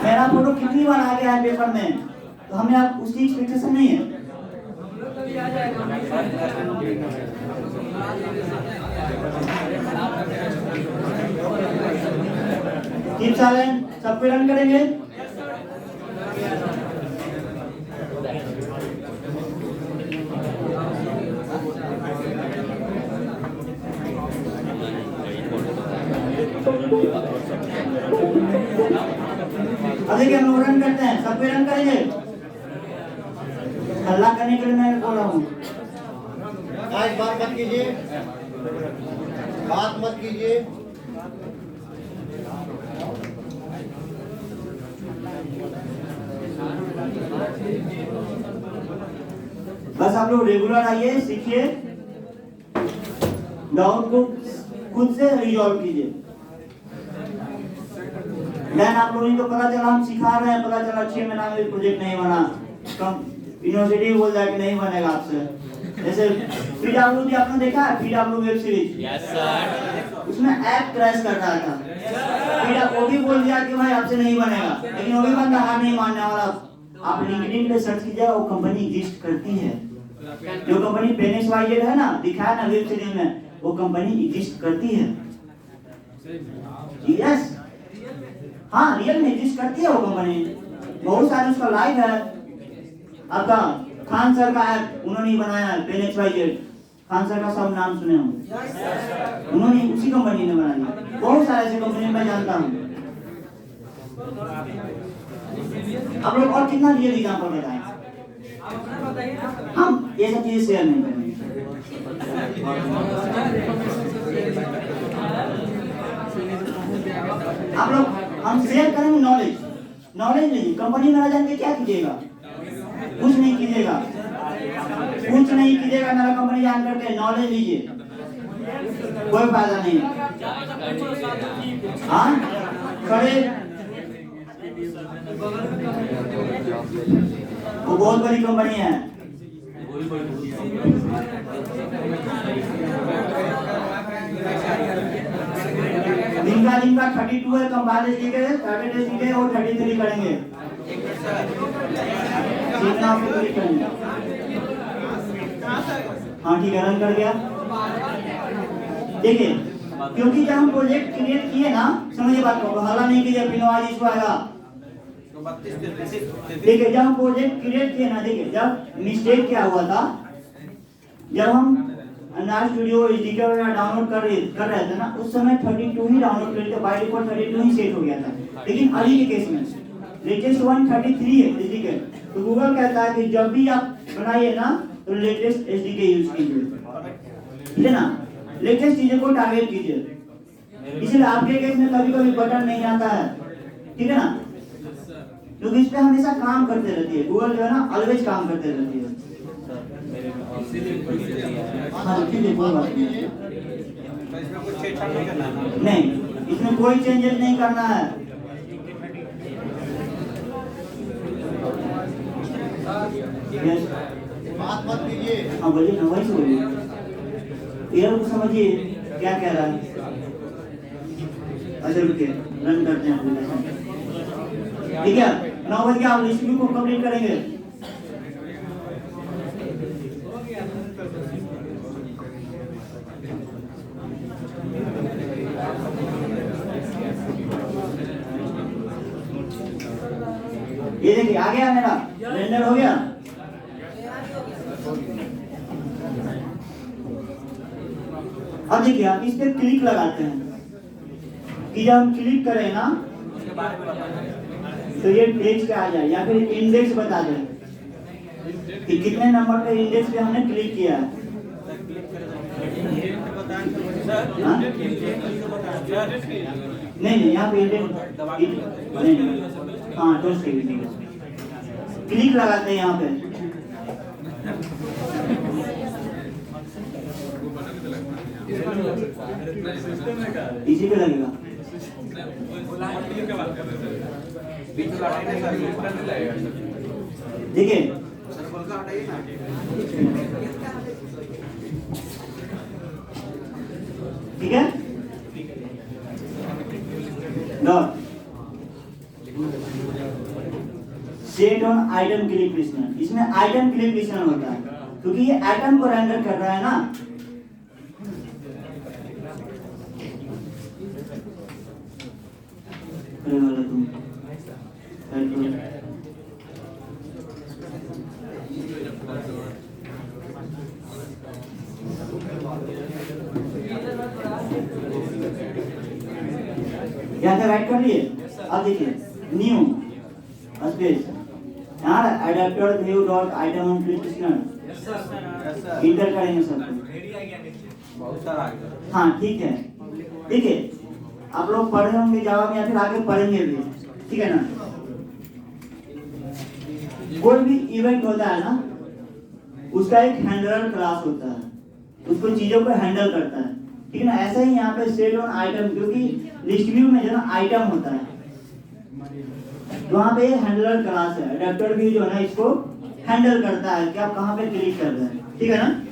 मेरा फोटो कितनी बार आ गया है पेपर में, तो हमें आप उसकी एक्सपेक्टेशन नहीं है। कीप साइलेंट, सब पे रन करेंगे। अब देखिए हम लोग रन करते हैं, सब पे रन करेंगे। हल्ला करने के लिए मैं बोल रहा हूँ, बात मत कीजिए, बात मत कीजिए। बस आप लोग रेगुलर आइए, सीखिए, डाउट को खुद से रिजॉल्व कीजिए। देन आप लोगों को पता चला हम सिखा रहे हैं, पता चला 6 महीना में प्रोजेक्ट नहीं बना, कम यूनिवर्सिटी बोल रहा है कि नहीं बनेगा आपसे। जैसे पीडब्ल्यू आपने देखा है, PW web series, yes sir, उसमें ऐप क्रैश कर रहा था, वो भी बोल दिया कि भाई आपसे नहीं बनेगा, लेकिन वो भी बंदा हार नहीं मानने वाला। आप लिंक्डइन पे सर्च कीजिए, वो कंपनी एग्जिस्ट करती है, जो कंपनी पेनेक्सवाइजेड है ना, दिखाया ना वेब सीरीज में, वो कंपनी एग्जिस्ट करती है। यस, हाँ रियल में एग्जिस्ट करती है वो कंपनी, बहुत सारे उसका लाइव है। आपका खान सर का ऐप उन्होंने ही बनाया है, पेनेक्सवाइजेड, खान सर का सब नाम सुने होंगे, उन्होंने उसी कंपनी ने बनाया। बहुत सारे ऐसे कंपनी मैं जानता हूँ। आप लोग और कितना रियल एग्जांपल बताएं, हम ये सब चीजें शेयर नहीं करेंगे। आप लोग हम शेयर करेंगे नॉलेज, नॉलेज नहीं, कंपनी में ना जान के क्या कीजिएगा, कुछ नहीं कीजिएगा, कुछ नहीं कीजिएगा, मेरा कंपनी जान करके नॉलेज लीजिए, कोई फायदा नहीं है। हाँ खड़े, वो बहुत बड़ी कंपनी है, जिनका 32 है, कंपाइल के 30 के और 33 करेंगे, सीखना पूरी करेंगे। हाँ ठीक है, रन कर गया। देखिए क्योंकि जब हम प्रोजेक्ट क्रिएट किए ना, समझिए बात को, हल्ला नहीं कीजिए, फिर आज इसको आएगा। देखिए जब हम प्रोजेक्ट क्रिएट किए ना, देखिए जब मिस्टेक क्या हुआ था, जब हम अनार स्टूडियो एसडीके वगैरह डाउनलोड कर रहे थे ना, उस समय 32 ही डाउनलोड कर थे, बाय डिफॉल्ट 32 ही सेट हो गया था। लेकिन अभी के केस में लेटेस्ट 133 है एसडीके, तो गूगल कहता है कि जब भी आप बनाइए ना तो लेटेस्ट एसडीके यूज कीजिए, ठीक है ना, लेटेस्ट चीजों को टारगेट कीजिए। इसलिए आपके केस में कभी कभी बटन नहीं आता है, ठीक है ना, क्योंकि इस पे हमेशा काम करते रहती है, गूगल जो है ना ऑलवेज काम करते रहती है। हाँ ठीक है, कोई बात नहीं, इसमें कोई चेंजेस नहीं करना है। बात मत कीजिए। हाँ बोलिए ना, वही से बोलिए, यार को समझिए क्या कह रहा है। अच्छा रुकिए, रन करते हैं एप्लीकेशन, ठीक है। 9 बजे आप रिसीव को कंप्लीट करेंगे। ये देखिए आ गया, मेरा रेंडर हो गया। अब देखिए आप इस पे क्लिक लगाते हैं कि जब हम क्लिक करें ना, तो ये टेक्स्ट आ जाए या फिर इंडेक्स बता दे कि कितने नंबर पे इंडेक्स पे हमने क्लिक किया है। हाँ? नहीं यहाँ पे इंडेक्स नहीं, हाँ तो क्लिक लगाते हैं यहाँ पे। इसी पे लगेगा। देखिए ठीक है, dot set on item click listener. इसमें आइटम क्लिक लिस्टनर होता है क्योंकि ये आइटम को रेंडर कर रहा है ना। यहाँ से राइट कर लिए। अब देखिए न्यू स्पेस यहाँ adapter view dot item on click listener inter करेंगे सब। बहुत सारा हाँ ठीक है, देखिए आप लोग पढ़े होंगे जावा में या फिर आगे पढ़ेंगे भी, ठीक है ना। कोई भी इवेंट होता है ना, उसका एक हैंडलर क्लास होता है, उसको चीजों को हैंडल करता है, ठीक है ना। ऐसा ही यहाँ पे सेट ऑन आइटम, क्योंकि लिस्ट व्यू में जो ना आइटम होता है, तो वहाँ पे हैंडलर क्लास है। एडेप्टर भी जो है ना इसको हैंडल करता है कि आप कहाँ पे क्लिक कर रहे हैं, ठीक है ना।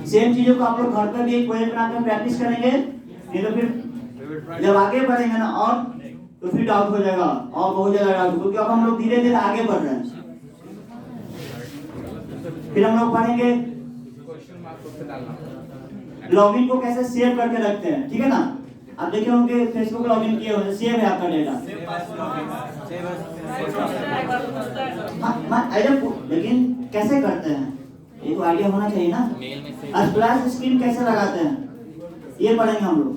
सेम चीजों को आप लोग घर पर भी एक प्रोजेक्ट बनाकर प्रैक्टिस करेंगे, नहीं तो फिर जब आगे बढ़ेंगे ना और तो फिर डाउट हो जाएगा, और बहुत ज्यादा डाउट, क्योंकि अब हम लोग धीरे धीरे आगे बढ़ रहे हैं। फिर हम लोग पढ़ेंगे लॉगिन को कैसे सेव करके रखते हैं, ठीक है ना। आप देखे होंगे फेसबुक लॉगिन किए होंगे, सेव है आपका डेटा। लेकिन कैसे करते हैं ये तो आइडिया होना चाहिए ना। स्प्लैश स्क्रीन कैसे लगाते हैं ये पढ़ेंगे हम लोग।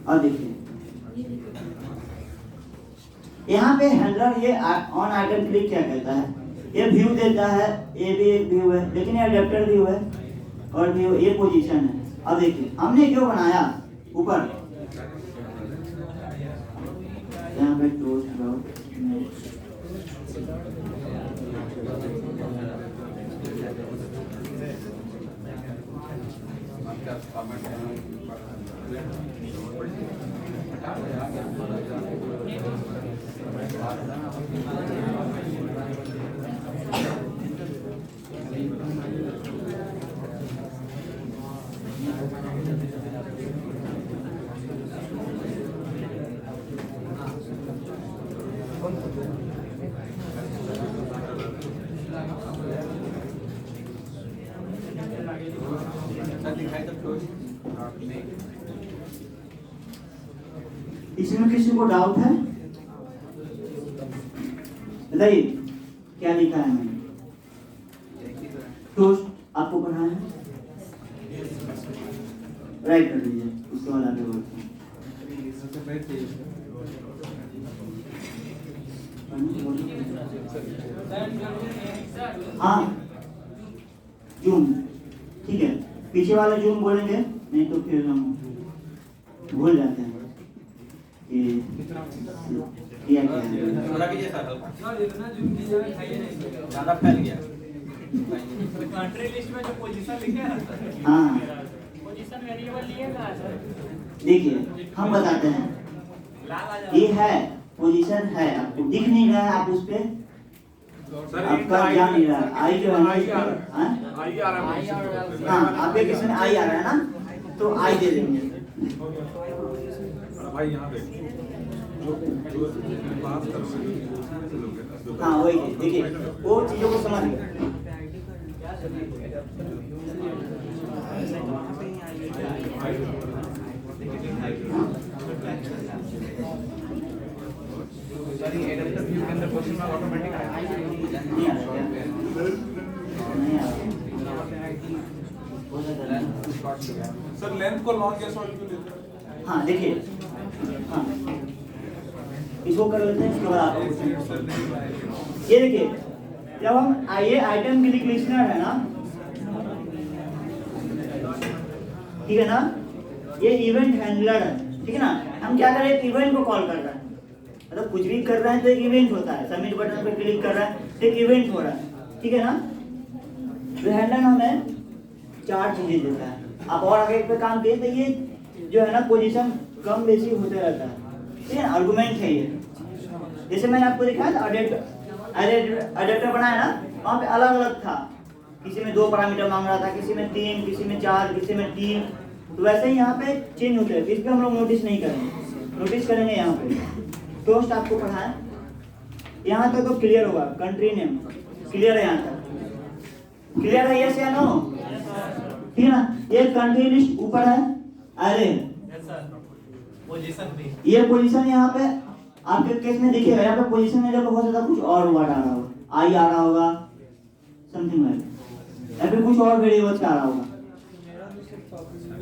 और देखिए यहाँ पे हैंडलर ये ऑन आइटम क्लिक क्या कहता है, ये व्यू देता है, ये भी एक व्यू है, लेकिन ये एडेप्टर व्यू है और व्यू ये पोजीशन है। अब देखिए हमने क्यों बनाया ऊपर यहाँ पे क्लोज इसमें किसी को डाउट है बताइए क्या लिखा है मैंने। टोस्ट आपको पढ़ा है, राइट कर दीजिए, उसके बाद आगे बढ़ते हैं। हाँ जूम, ठीक है, पीछे वाले जूम बोलेंगे, नहीं तो फिर हम भूल जाते हैं क्या क्या है। थोड़ा कीजिए सर, ज़्यादा फैल गया। कंट्री लिस्ट में जो पोजीशन लिखा है, हाँ पोजीशन वेरिएबल लिए ना सर। देखिए हम बताते हैं, ये है पोजीशन है, आपको दिख नहीं रहा है, आप उस पे आपका ध्यान नहीं रहा है। आई जो है हाँ आपके किसी में आई आ रहा है ना, तो आई दे देंगे। भाई यहाँ देखो जो बात कर रहे हाँ वही देखिए वो चीजों को समझ गए। नहीं आ रहा। हो सकता है। सर लेंथ को लॉन्ग या शॉर्ट क्यों लेते हैं? हाँ देखिए, हाँ इसको कर लेते हैं, इसके बाद आपको ये देखिए, जब हम ये आइटम क्लिक लिस्टनर है ना, ठीक है ना, ये इवेंट हैंडलर है, ठीक है ना। हम क्या कर रहे हैं, इवेंट को कॉल कर रहे हैं, मतलब कुछ भी कर रहे हैं तो एक इवेंट होता है। सबमिट बटन पे क्लिक कर रहा है तो एक इवेंट हो रहा है, ठीक है ना। तो हैंडलर हमें 4 चीजें देता है। आप और आगे पे काम किए तो ये जो है ना पोजीशन कम बेसी होते रहता है, ठीक है ना। आर्गुमेंट है ये, जैसे मैंने आपको दिखाया था अडेप्टर बनाया ना, वहाँ पे अलग अलग था, किसी में 2 पैरामीटर मांग रहा था, किसी में 3, किसी में 4, किसी में 3। तो वैसे ही यहाँ पे चेंज होते हैं, इस पे हम लोग नोटिस नहीं करेंगे, नोटिस करेंगे यहाँ पे। टोस्ट आपको पढ़ाएं, यहाँ तक तो क्लियर होगा। कंट्री नेम क्लियर है, यहाँ तक क्लियर है, यस या नो, ठीक है ना। ये कंट्री लिस्ट ऊपर है, अरे ये पोजीशन यहाँ पे आपके केस में दिखेगा। यहाँ पे पोजीशन में जब बहुत ज्यादा कुछ और वर्ड आ रहा होगा, आई आ रहा होगा, समथिंग लाइक, या फिर कुछ और वेरिएबल्स आ रहा होगा।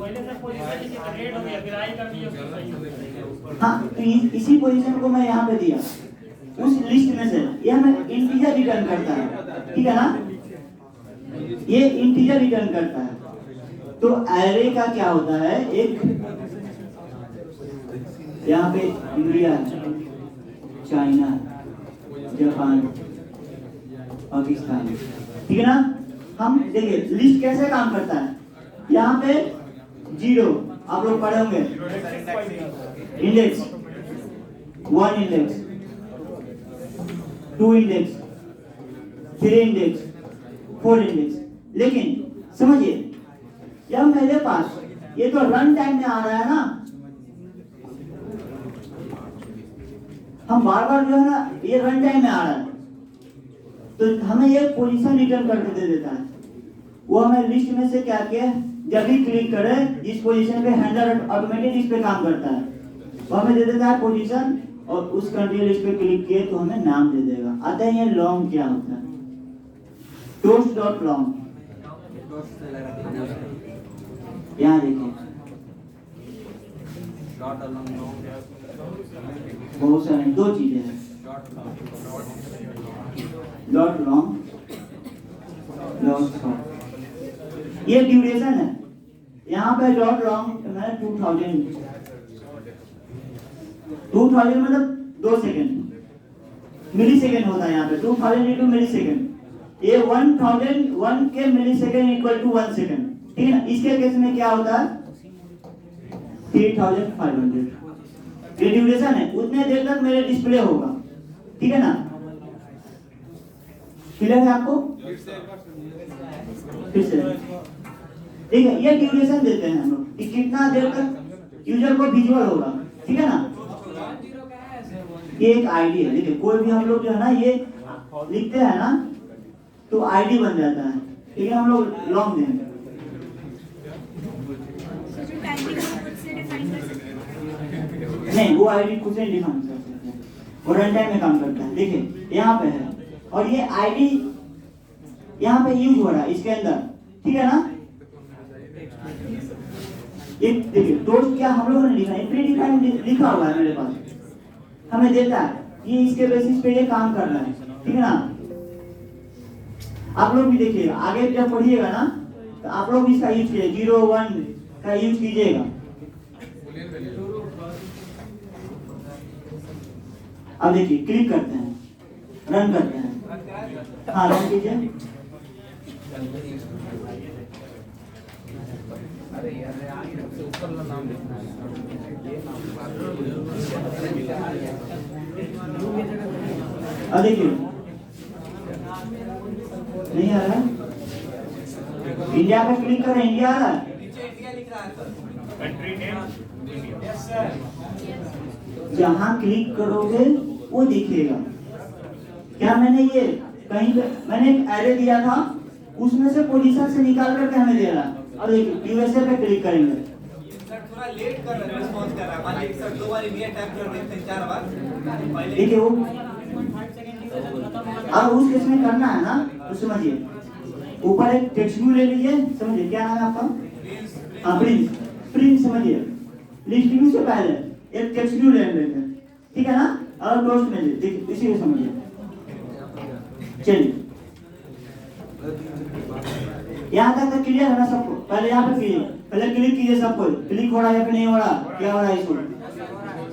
पहले से पोजीशन की रेड हो गया, फिर आई कर दिया, फिर सही हो गया। हाँ, तो इसी पोजीशन को मैं यहाँ पे दिया, उस लिस्ट में से ये हमें इंटीजर रिटर्न करता है, ठीक है ना। ये इंटीजर रिटर्न करता है। तो एरे का क्या होता है, एक यहाँ पे इंडिया, चाइना, जापान, पाकिस्तान, ठीक है ना। हम देखिए लिस्ट कैसे काम करता है, यहाँ पे 0 आप लोग पढ़े होंगे, index 1 index, 2 index, 3 index, 4 index. लेकिन समझिए, जब मेरे पास ये तो रन टाइम में आ रहा है ना, हम बार बार जो है ना, ये रन टाइम में आ रहा है, तो हमें ये पोजीशन रिटर्न करके दे देता है। वो हमें लिस्ट में से क्या किया, जब भी क्लिक करे जिस पोजीशन पे हैंडलर ऑटोमेटिक इस पे काम करता है, वो हमें दे देता है पोजीशन, और उस कंट्री लिस्ट पे क्लिक किए तो हमें नाम दे देगा। आता है ये लॉन्ग क्या होता है, टोस्ट डॉट लॉन्ग। यहाँ देखिए बहुत सारे 2 चीजें हैं, डॉट लॉन्ग, डॉट शॉर्ट। ये ड्यूरेशन है, यहाँ पे डॉट लॉन्ग है 2000 मतलब 2 सेकेंड, मिली सेकेंड होता है यहाँ पे, 2000 इंटू मिली सेकेंड। ये 1001 के मिली सेकेंड इक्वल टू 1 सेकेंड, ठीक है ना। इसके केस में क्या होता है 3500, ये ड्यूरेशन है, उतने देर तक मेरे डिस्प्ले होगा, ठीक है ना। क्लियर है आपको, फिर से ठीक है। ये ड्यूरेशन देते हैं हम लोग कि कितना देर तक यूजर को विजुअल होगा, ठीक है ना। ये एक आईडी है, देखिए कोई भी हम लोग जो है ना ये लिखते हैं ना तो आईडी बन जाता है, ठीक है। हम लोग लॉन्ग देंगे, नहीं वो आईडी खुद से डिफाइन कर सकते हैं, वो रन टाइम में काम करता है। देखिए यहाँ पे है, और ये आईडी यहाँ पे यूज हो रहा है इसके अंदर, ठीक है ना। ये देखिए टोस्ट क्या हम लोगों ने लिखा है, प्री डिफाइंड लिखा हुआ है मेरे पास, हमें देता है ये इसके बेसिस पे ये काम कर रहा है, ठीक है ना। आप लोग भी देखिएगा, आगे जब पढ़िएगा ना तो आप लोग इसका यूज कीजिए, 0 1 का यूज कीजिएगा। अब देखिए क्लिक करते हैं, रन करते हैं, हाँ रन कीजिए। अरे यार सबसे ऊपर का नाम लिखना है, ये नाम अब देखिए नहीं आ रहा है, इंडिया पे क्लिक करें, इंडिया आ रहा है, कंट्री नेम, यस सर, जहाँ क्लिक करोगे वो दिखेगा। क्या मैंने ये कहीं पे मैंने एक एरे दिया था, उसमें से पोजीशन से निकाल करके हमें दे रहा है। अब देखिए यूएसए पे क्लिक करेंगे, सर थोड़ा लेट कर रहा है, रिस्पॉन्स कर रहा है, मान लीजिए सर 2 बार इंडिया टाइप कर देते हैं, 4 बार देखिए वो अब उस केस में करना है ना, तो समझिए ऊपर एक टेक्स्ट व्यू ले लीजिए, समझिए क्या नाम है आपका? हाँ प्रिंस, प्रिंस समझिए, लिस्ट व्यू से पहले एक टेक्स्ट व्यू ले लेते हैं, ठीक है ना? और क्लोज में देखिए इसी को समझिए। चलिए यहाँ तक क्लियर है ना सबको? पहले यहाँ पे क्लियर, पहले क्लिक कीजिए सबको, क्लिक हो रहा है या फिर नहीं हो रहा, क्या हो रहा है इसको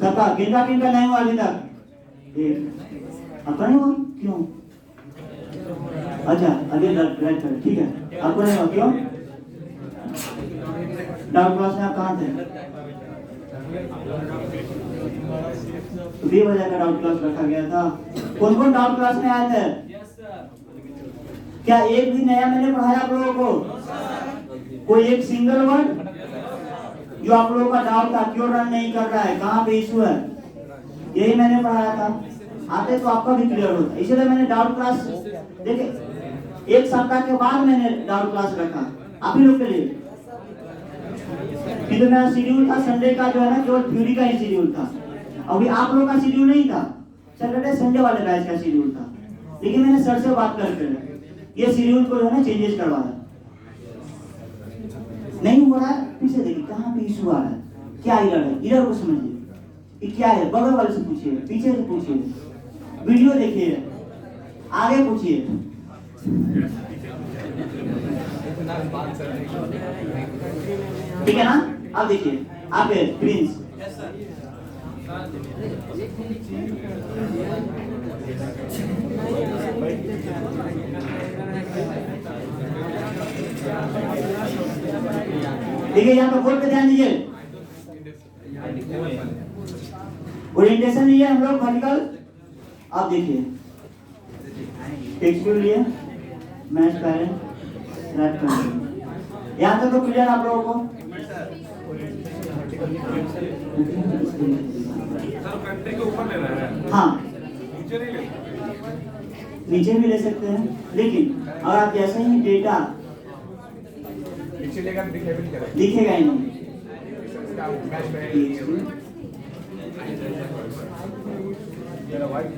सबका? किनका नहीं हुआ अभी तक? आपका नहीं हुआ क्यों? अच्छा अभी राइट करें, ठीक है, आपको नहीं हुआ क्यों? डाउट क्लास में आप कहाँ थे? तो 2 बजे का डाउट क्लास रखा गया था। कौन कौन डाउट क्लास में आए थे? क्या एक भी नया मैंने पढ़ाया आप लोगों को? कोई एक सिंगल वर्ड जो आप लोगों का डाउट था, क्यों रन नहीं कर रहा है, कहाँ पे इशू है, यही मैंने पढ़ाया था। आते तो आपका भी क्लियर होता, इसलिए मैंने डाउट क्लास देखिए 1 सप्ताह के बाद मैंने डाउट क्लास रखा आप ही लोग के लिए। कि तो मेरा शेड्यूल था संडे का जो है ना, केवल थ्योरी का ही शेड्यूल था। अभी आप लोगों का शेड्यूल नहीं था, सैटरडे संडे वाले बैच का शेड्यूल था, लेकिन मैंने सर से बात करके ये शेड्यूल को जो है ना चेंजेस करवाया। नहीं हो रहा है, फिर से देखिए कहाँ पे इशू आ रहा है, क्या एरर है, एरर को समझिए कि क्या है, बगल वाले से पूछिए, पीछे से पूछिए, वीडियो देखिए, आगे पूछिए। ठीक है ना? अब देखिए आप प्रिंस, देखिए यहाँ पर बोर्ड पे ध्यान दीजिए, ओरिएंटेशन लिए हम लोग वर्टिकल। अब देखिए टेक्स्ट लिए मैच पेरेंट राइट पेरेंट, यहाँ तक तो क्लियर आप लोगों को? सर कंट्री के ऊपर ले रहा है, हाँ नीचे नहीं ले, नीचे भी ले सकते हैं, लेकिन अगर आप जैसे ही डेटा पीछे लेकर दिखेगा नहीं करेगा। दिखेगा ही नहीं। इसका मैच में मेरा वाइट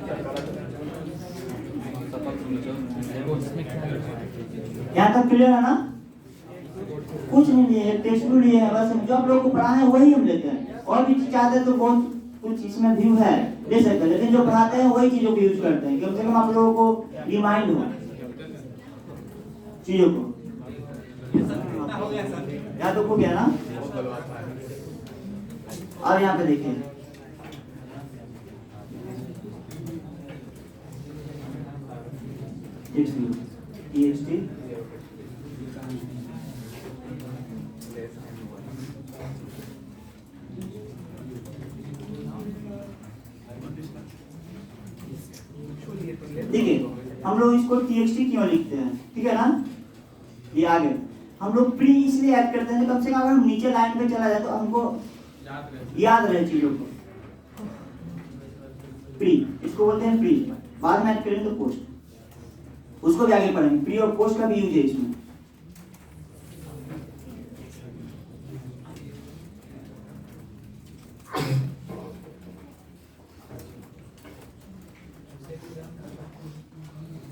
यहाँ तक क्लियर है ना? कुछ नहीं लिए, टेक्स्ट भी लिए है, बस जो आप लोगों को पढ़ा है वही हम लेते हैं। और भी चीज चाहते हैं तो बहुत कुछ इसमें व्यू है ले सकते हैं, लेकिन जो पढ़ाते हैं वही चीजों को यूज करते हैं, कम से कम आप लोगों को रिमाइंड हो चीजों को। यहाँ तो हो गया ना? और यहाँ पे देखिए TXT देखिए हम लोग इसको TXT क्यों लिखते हैं, ठीक है ना? ये आगे हम लोग प्री इसलिए ऐड करते हैं, कम से कम अगर हम नीचे लाइन पे चला जाए तो हमको याद रहे चीजों को। प्री इसको बोलते हैं प्री, बाद में ऐड करेंगे तो पोस्ट, उसको भी आगे पढ़ेंगे। प्री और पोस्ट का भी यूज है इसमें।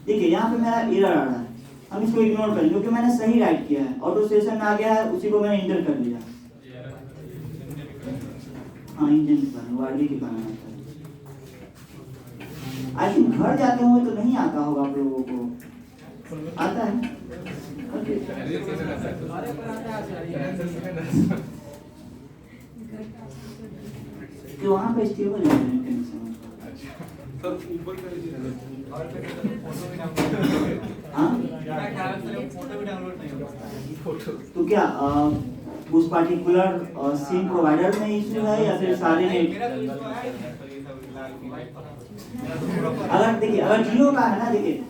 देखिए यहाँ पे मेरा एरर आ रहा है, हम इसको इग्नोर करें क्योंकि मैंने सही राइट किया है, ऑटो सेशन में आ गया है, उसी को मैंने इंटर कर लिया। हाँ इंजन के कारण, वार्डी के कारण आई थिंक घर जाते हुए तो नहीं आता होगा आप लोगों को, आता है? तो वहाँ पे स्टेबल है कनेक्शन। सर ऊपर का तो क्या उस पार्टिकुलर सिम प्रोवाइडर में इशू है या फिर सारे नेट? अगर देखिए अगर जियो का है ना, देखिए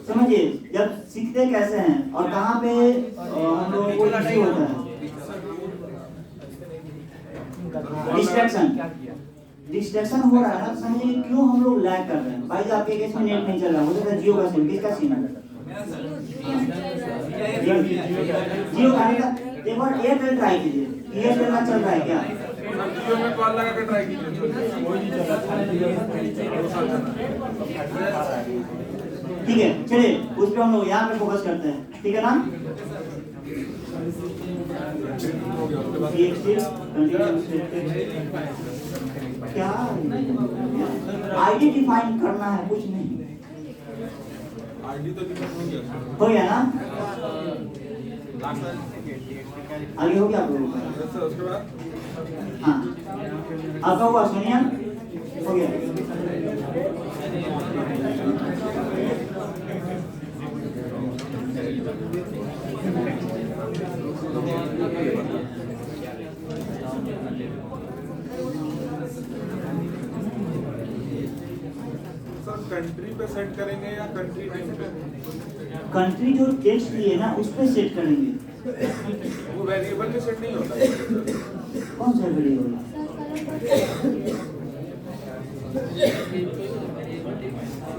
समझिए जब सीखते कैसे हैं और कहाँ पे हम लोगों को इशू होता है, डिस्ट्रैक्शन हो रहा है ना, समझिए क्यों हम लोग लैग कर रहे हैं। भाई आपके केस में नेट नहीं चल रहा, हो सकता है जियो का सिम, किसका सिम है? जियो का है। एक बार एयरटेल ट्राई कीजिए, एयरटेल का चल रहा है क्या? जियो में कॉल लगा के ट्राई कीजिए, ठीक है, चलिए उस पर हम लोग यहाँ पे फोकस करते हैं, ठीक है ना। क्या आईडी डिफाइन करना है, कुछ नहीं। आईडी तो डिफाइन हो गया हो गया ना, आगे हो गया आप लोगों का। सर। उसके बाद हाँ आपका हुआ, सोनिया हो गया। सर कंट्री पे सेट करेंगे या कंट्री नेम पे? कंट्री जो टेक्स्ट लिए ना उस पे सेट करेंगे। वो वेरिएबल में सेट नहीं होता है। कौन सा वेरिएबल?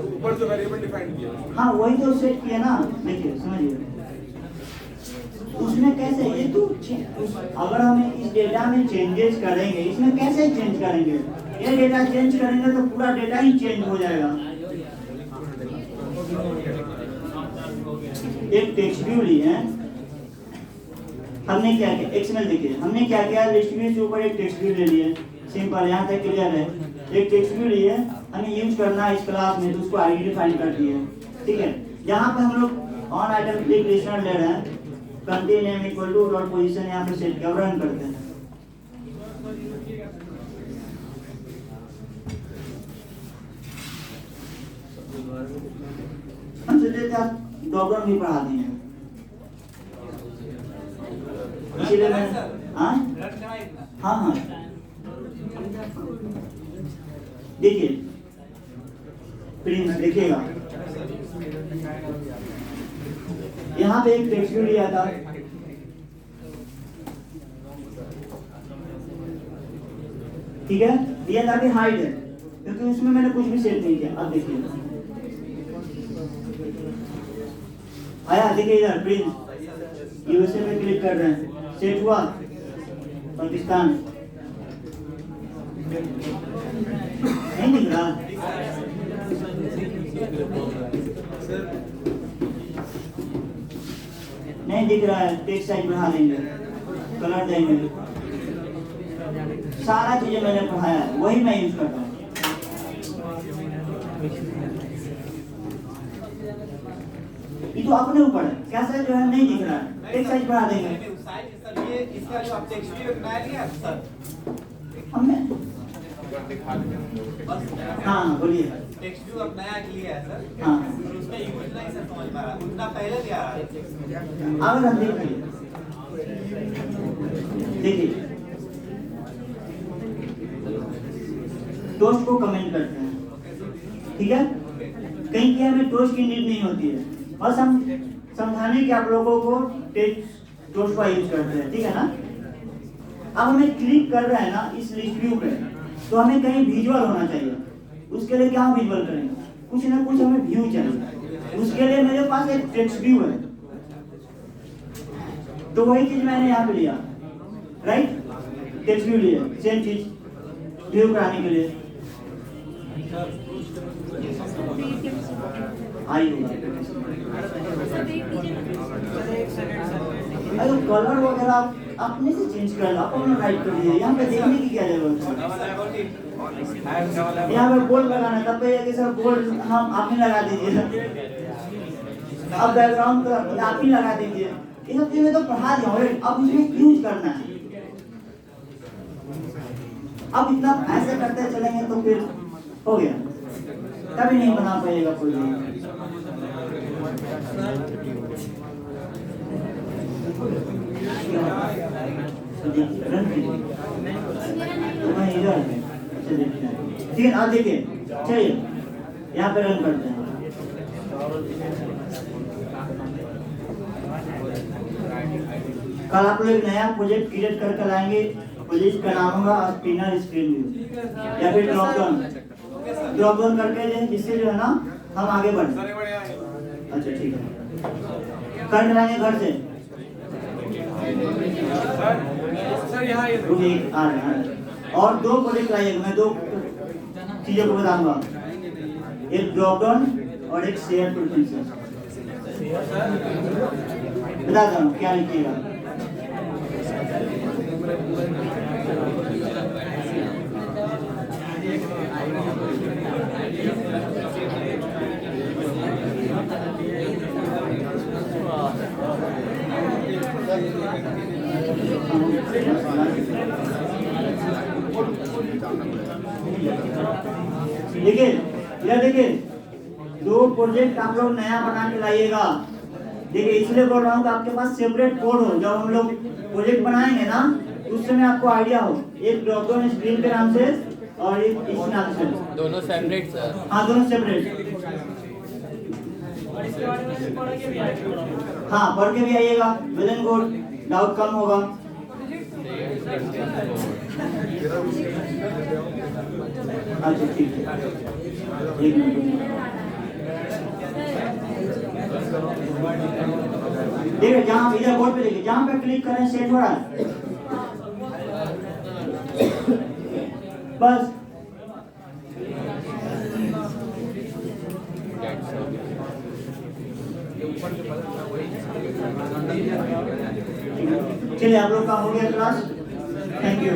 ऊपर जो वेरिएबल डिफाइन किया हाँ वही तो सेट किया ना। देखिए समझिए, उसमें कैसे ये तो अगर हमें इस डेटा में चेंजेस करेंगे, इसमें कैसे चेंज करेंगे? ये डेटा चेंज करेंगे तो पूरा डेटा ही चेंज हो जाएगा। एक टेक्स्ट व्यू लिए हैं हमने, क्या किया एक्सएमएल देखिए, हमने क्या किया लिस्ट व्यू के ऊपर एक टेक्स्ट व्यू ले लिए, सिंपल, यहाँ तक क्लियर है। एक टेक्स्ट व्यू लिए हमें यूज करना है इस क्लास में, तो उसको आईडी डिफाइन कर दिए, ठीक है। यहाँ पे हम लोग ऑन आइटम क्लिक लिस्टनर ले रहे हैं, country name equal to dot position यहाँ पे सेट किया, रन करते हैं। हम सोचे थे आप डॉक्टर भी पढ़ा देंगे, इसीलिए मैं हाँ हाँ हाँ देखिए प्रिंस देखिएगा, यहाँ पे एक टेक्स्ट व्यू लिया था, ठीक है, ये था कि हाइड है, क्योंकि उसमें मैंने कुछ भी सेट नहीं किया। अब देखिए आया, देखिए इधर प्रिंस यूएसए में क्लिक कर रहे हैं, सेट हुआ पाकिस्तान, नहीं दिख रहा, नहीं दिख रहा है। टेक्स्ट साइज बढ़ा देंगे, कलर देंगे, सारा चीजें मैंने पढ़ाया है, वही मैं यूज करता हूँ। ये तो अपने ऊपर है, कैसे जो है नहीं दिख रहा है, टेक्स्ट साइज बढ़ा देंगे। ये इसका जो आप टेक्स्ट व्यू बनाया लिया सर, हमने हाँ बोलिए, टेक्स्ट व्यू अब नया लिया है सर। हाँ उसका यूज नहीं सर समझ पा रहा, उतना पहले भी आ रहा है। अगर हम देखिए देखिए टोस्ट को कमेंट करते हैं, ठीक है, कहीं की हमें टोस्ट की नीड नहीं होती है, बस हम समझाने के आप लोगों को टोस्ट का यूज करते हैं, ठीक है ना। अब हमें क्लिक कर रहे हैं ना इस लिस्ट व्यू पे, तो हमें कहीं विजुअल होना चाहिए, उसके लिए क्या विजुअल करेंगे, कुछ ना कुछ हमें व्यू चाहिए, उसके लिए मेरे पास एक टेक्स्ट व्यू है, तो वही चीज मैंने यहाँ पे लिया, राइट, टेक्स्ट व्यू लिया, सेम चीज व्यू कराने के लिए आई होगा। अरे कलर वगैरह आप अपने से चेंज कर लो, अपना राइट कर दीजिए, यहाँ पे देखने की क्या जरूरत है। यहाँ पे बोल्ड लगाना, तब पे कि सर बोल्ड हम आप ही लगा दीजिए, अब बैकग्राउंड तो आप ही लगा दीजिए, ये सब चीजें तो पढ़ा दिया ऑलरेडी, अब इसमें यूज करना है। अब इतना ऐसे करते चलेंगे तो फिर हो गया, कभी नहीं बना पाएगा कोई भी। ठीक है, आप देखिए, चलिए यहाँ पे रन करते हैं। कल आप लोग एक नया प्रोजेक्ट क्रिएट करके लाएंगे, प्रोजेक्ट का नाम होगा स्पिनर स्क्रीन व्यू या फिर ड्रॉप डाउन करके, जिससे जो है ना हम आगे बढ़े। अच्छा ठीक है, कर लाएंगे घर से सर यहाँ ये आ रहे हैं। और दो प्रोजेक्ट लाइएगा, मैं दो चीजों को बताऊंगा, एक ड्रॉप डाउन और एक शेयर प्रेफरेंसेस। बता दो क्या लिखिएगा। देखिए इधर देखिए, दो प्रोजेक्ट आप लोग नया बना के लाइएगा। देखिए इसलिए बोल रहा हूँ कि आपके पास सेपरेट कोड हो, जब हम लोग प्रोजेक्ट बनाएंगे ना उस समय आपको आइडिया हो, एक ड्रॉप डाउन स्क्रीन के नाम से और एक इस नाम से। दोनों सेपरेट सर। हाँ दोनों सेपरेट। और इसके बारे में भी पढ़ के भी आएगा। हाँ पढ़ के भी आइएगा, वेल एंड गुड, डाउट कम होगा। अच्छा ठीक है, एक मिनट। देखिए जहाँ इधर बोर्ड पे देखिए, जहाँ पे क्लिक करें सेट हो रहा है बस। चलिए आप लोग का हो गया क्लास, थैंक यू।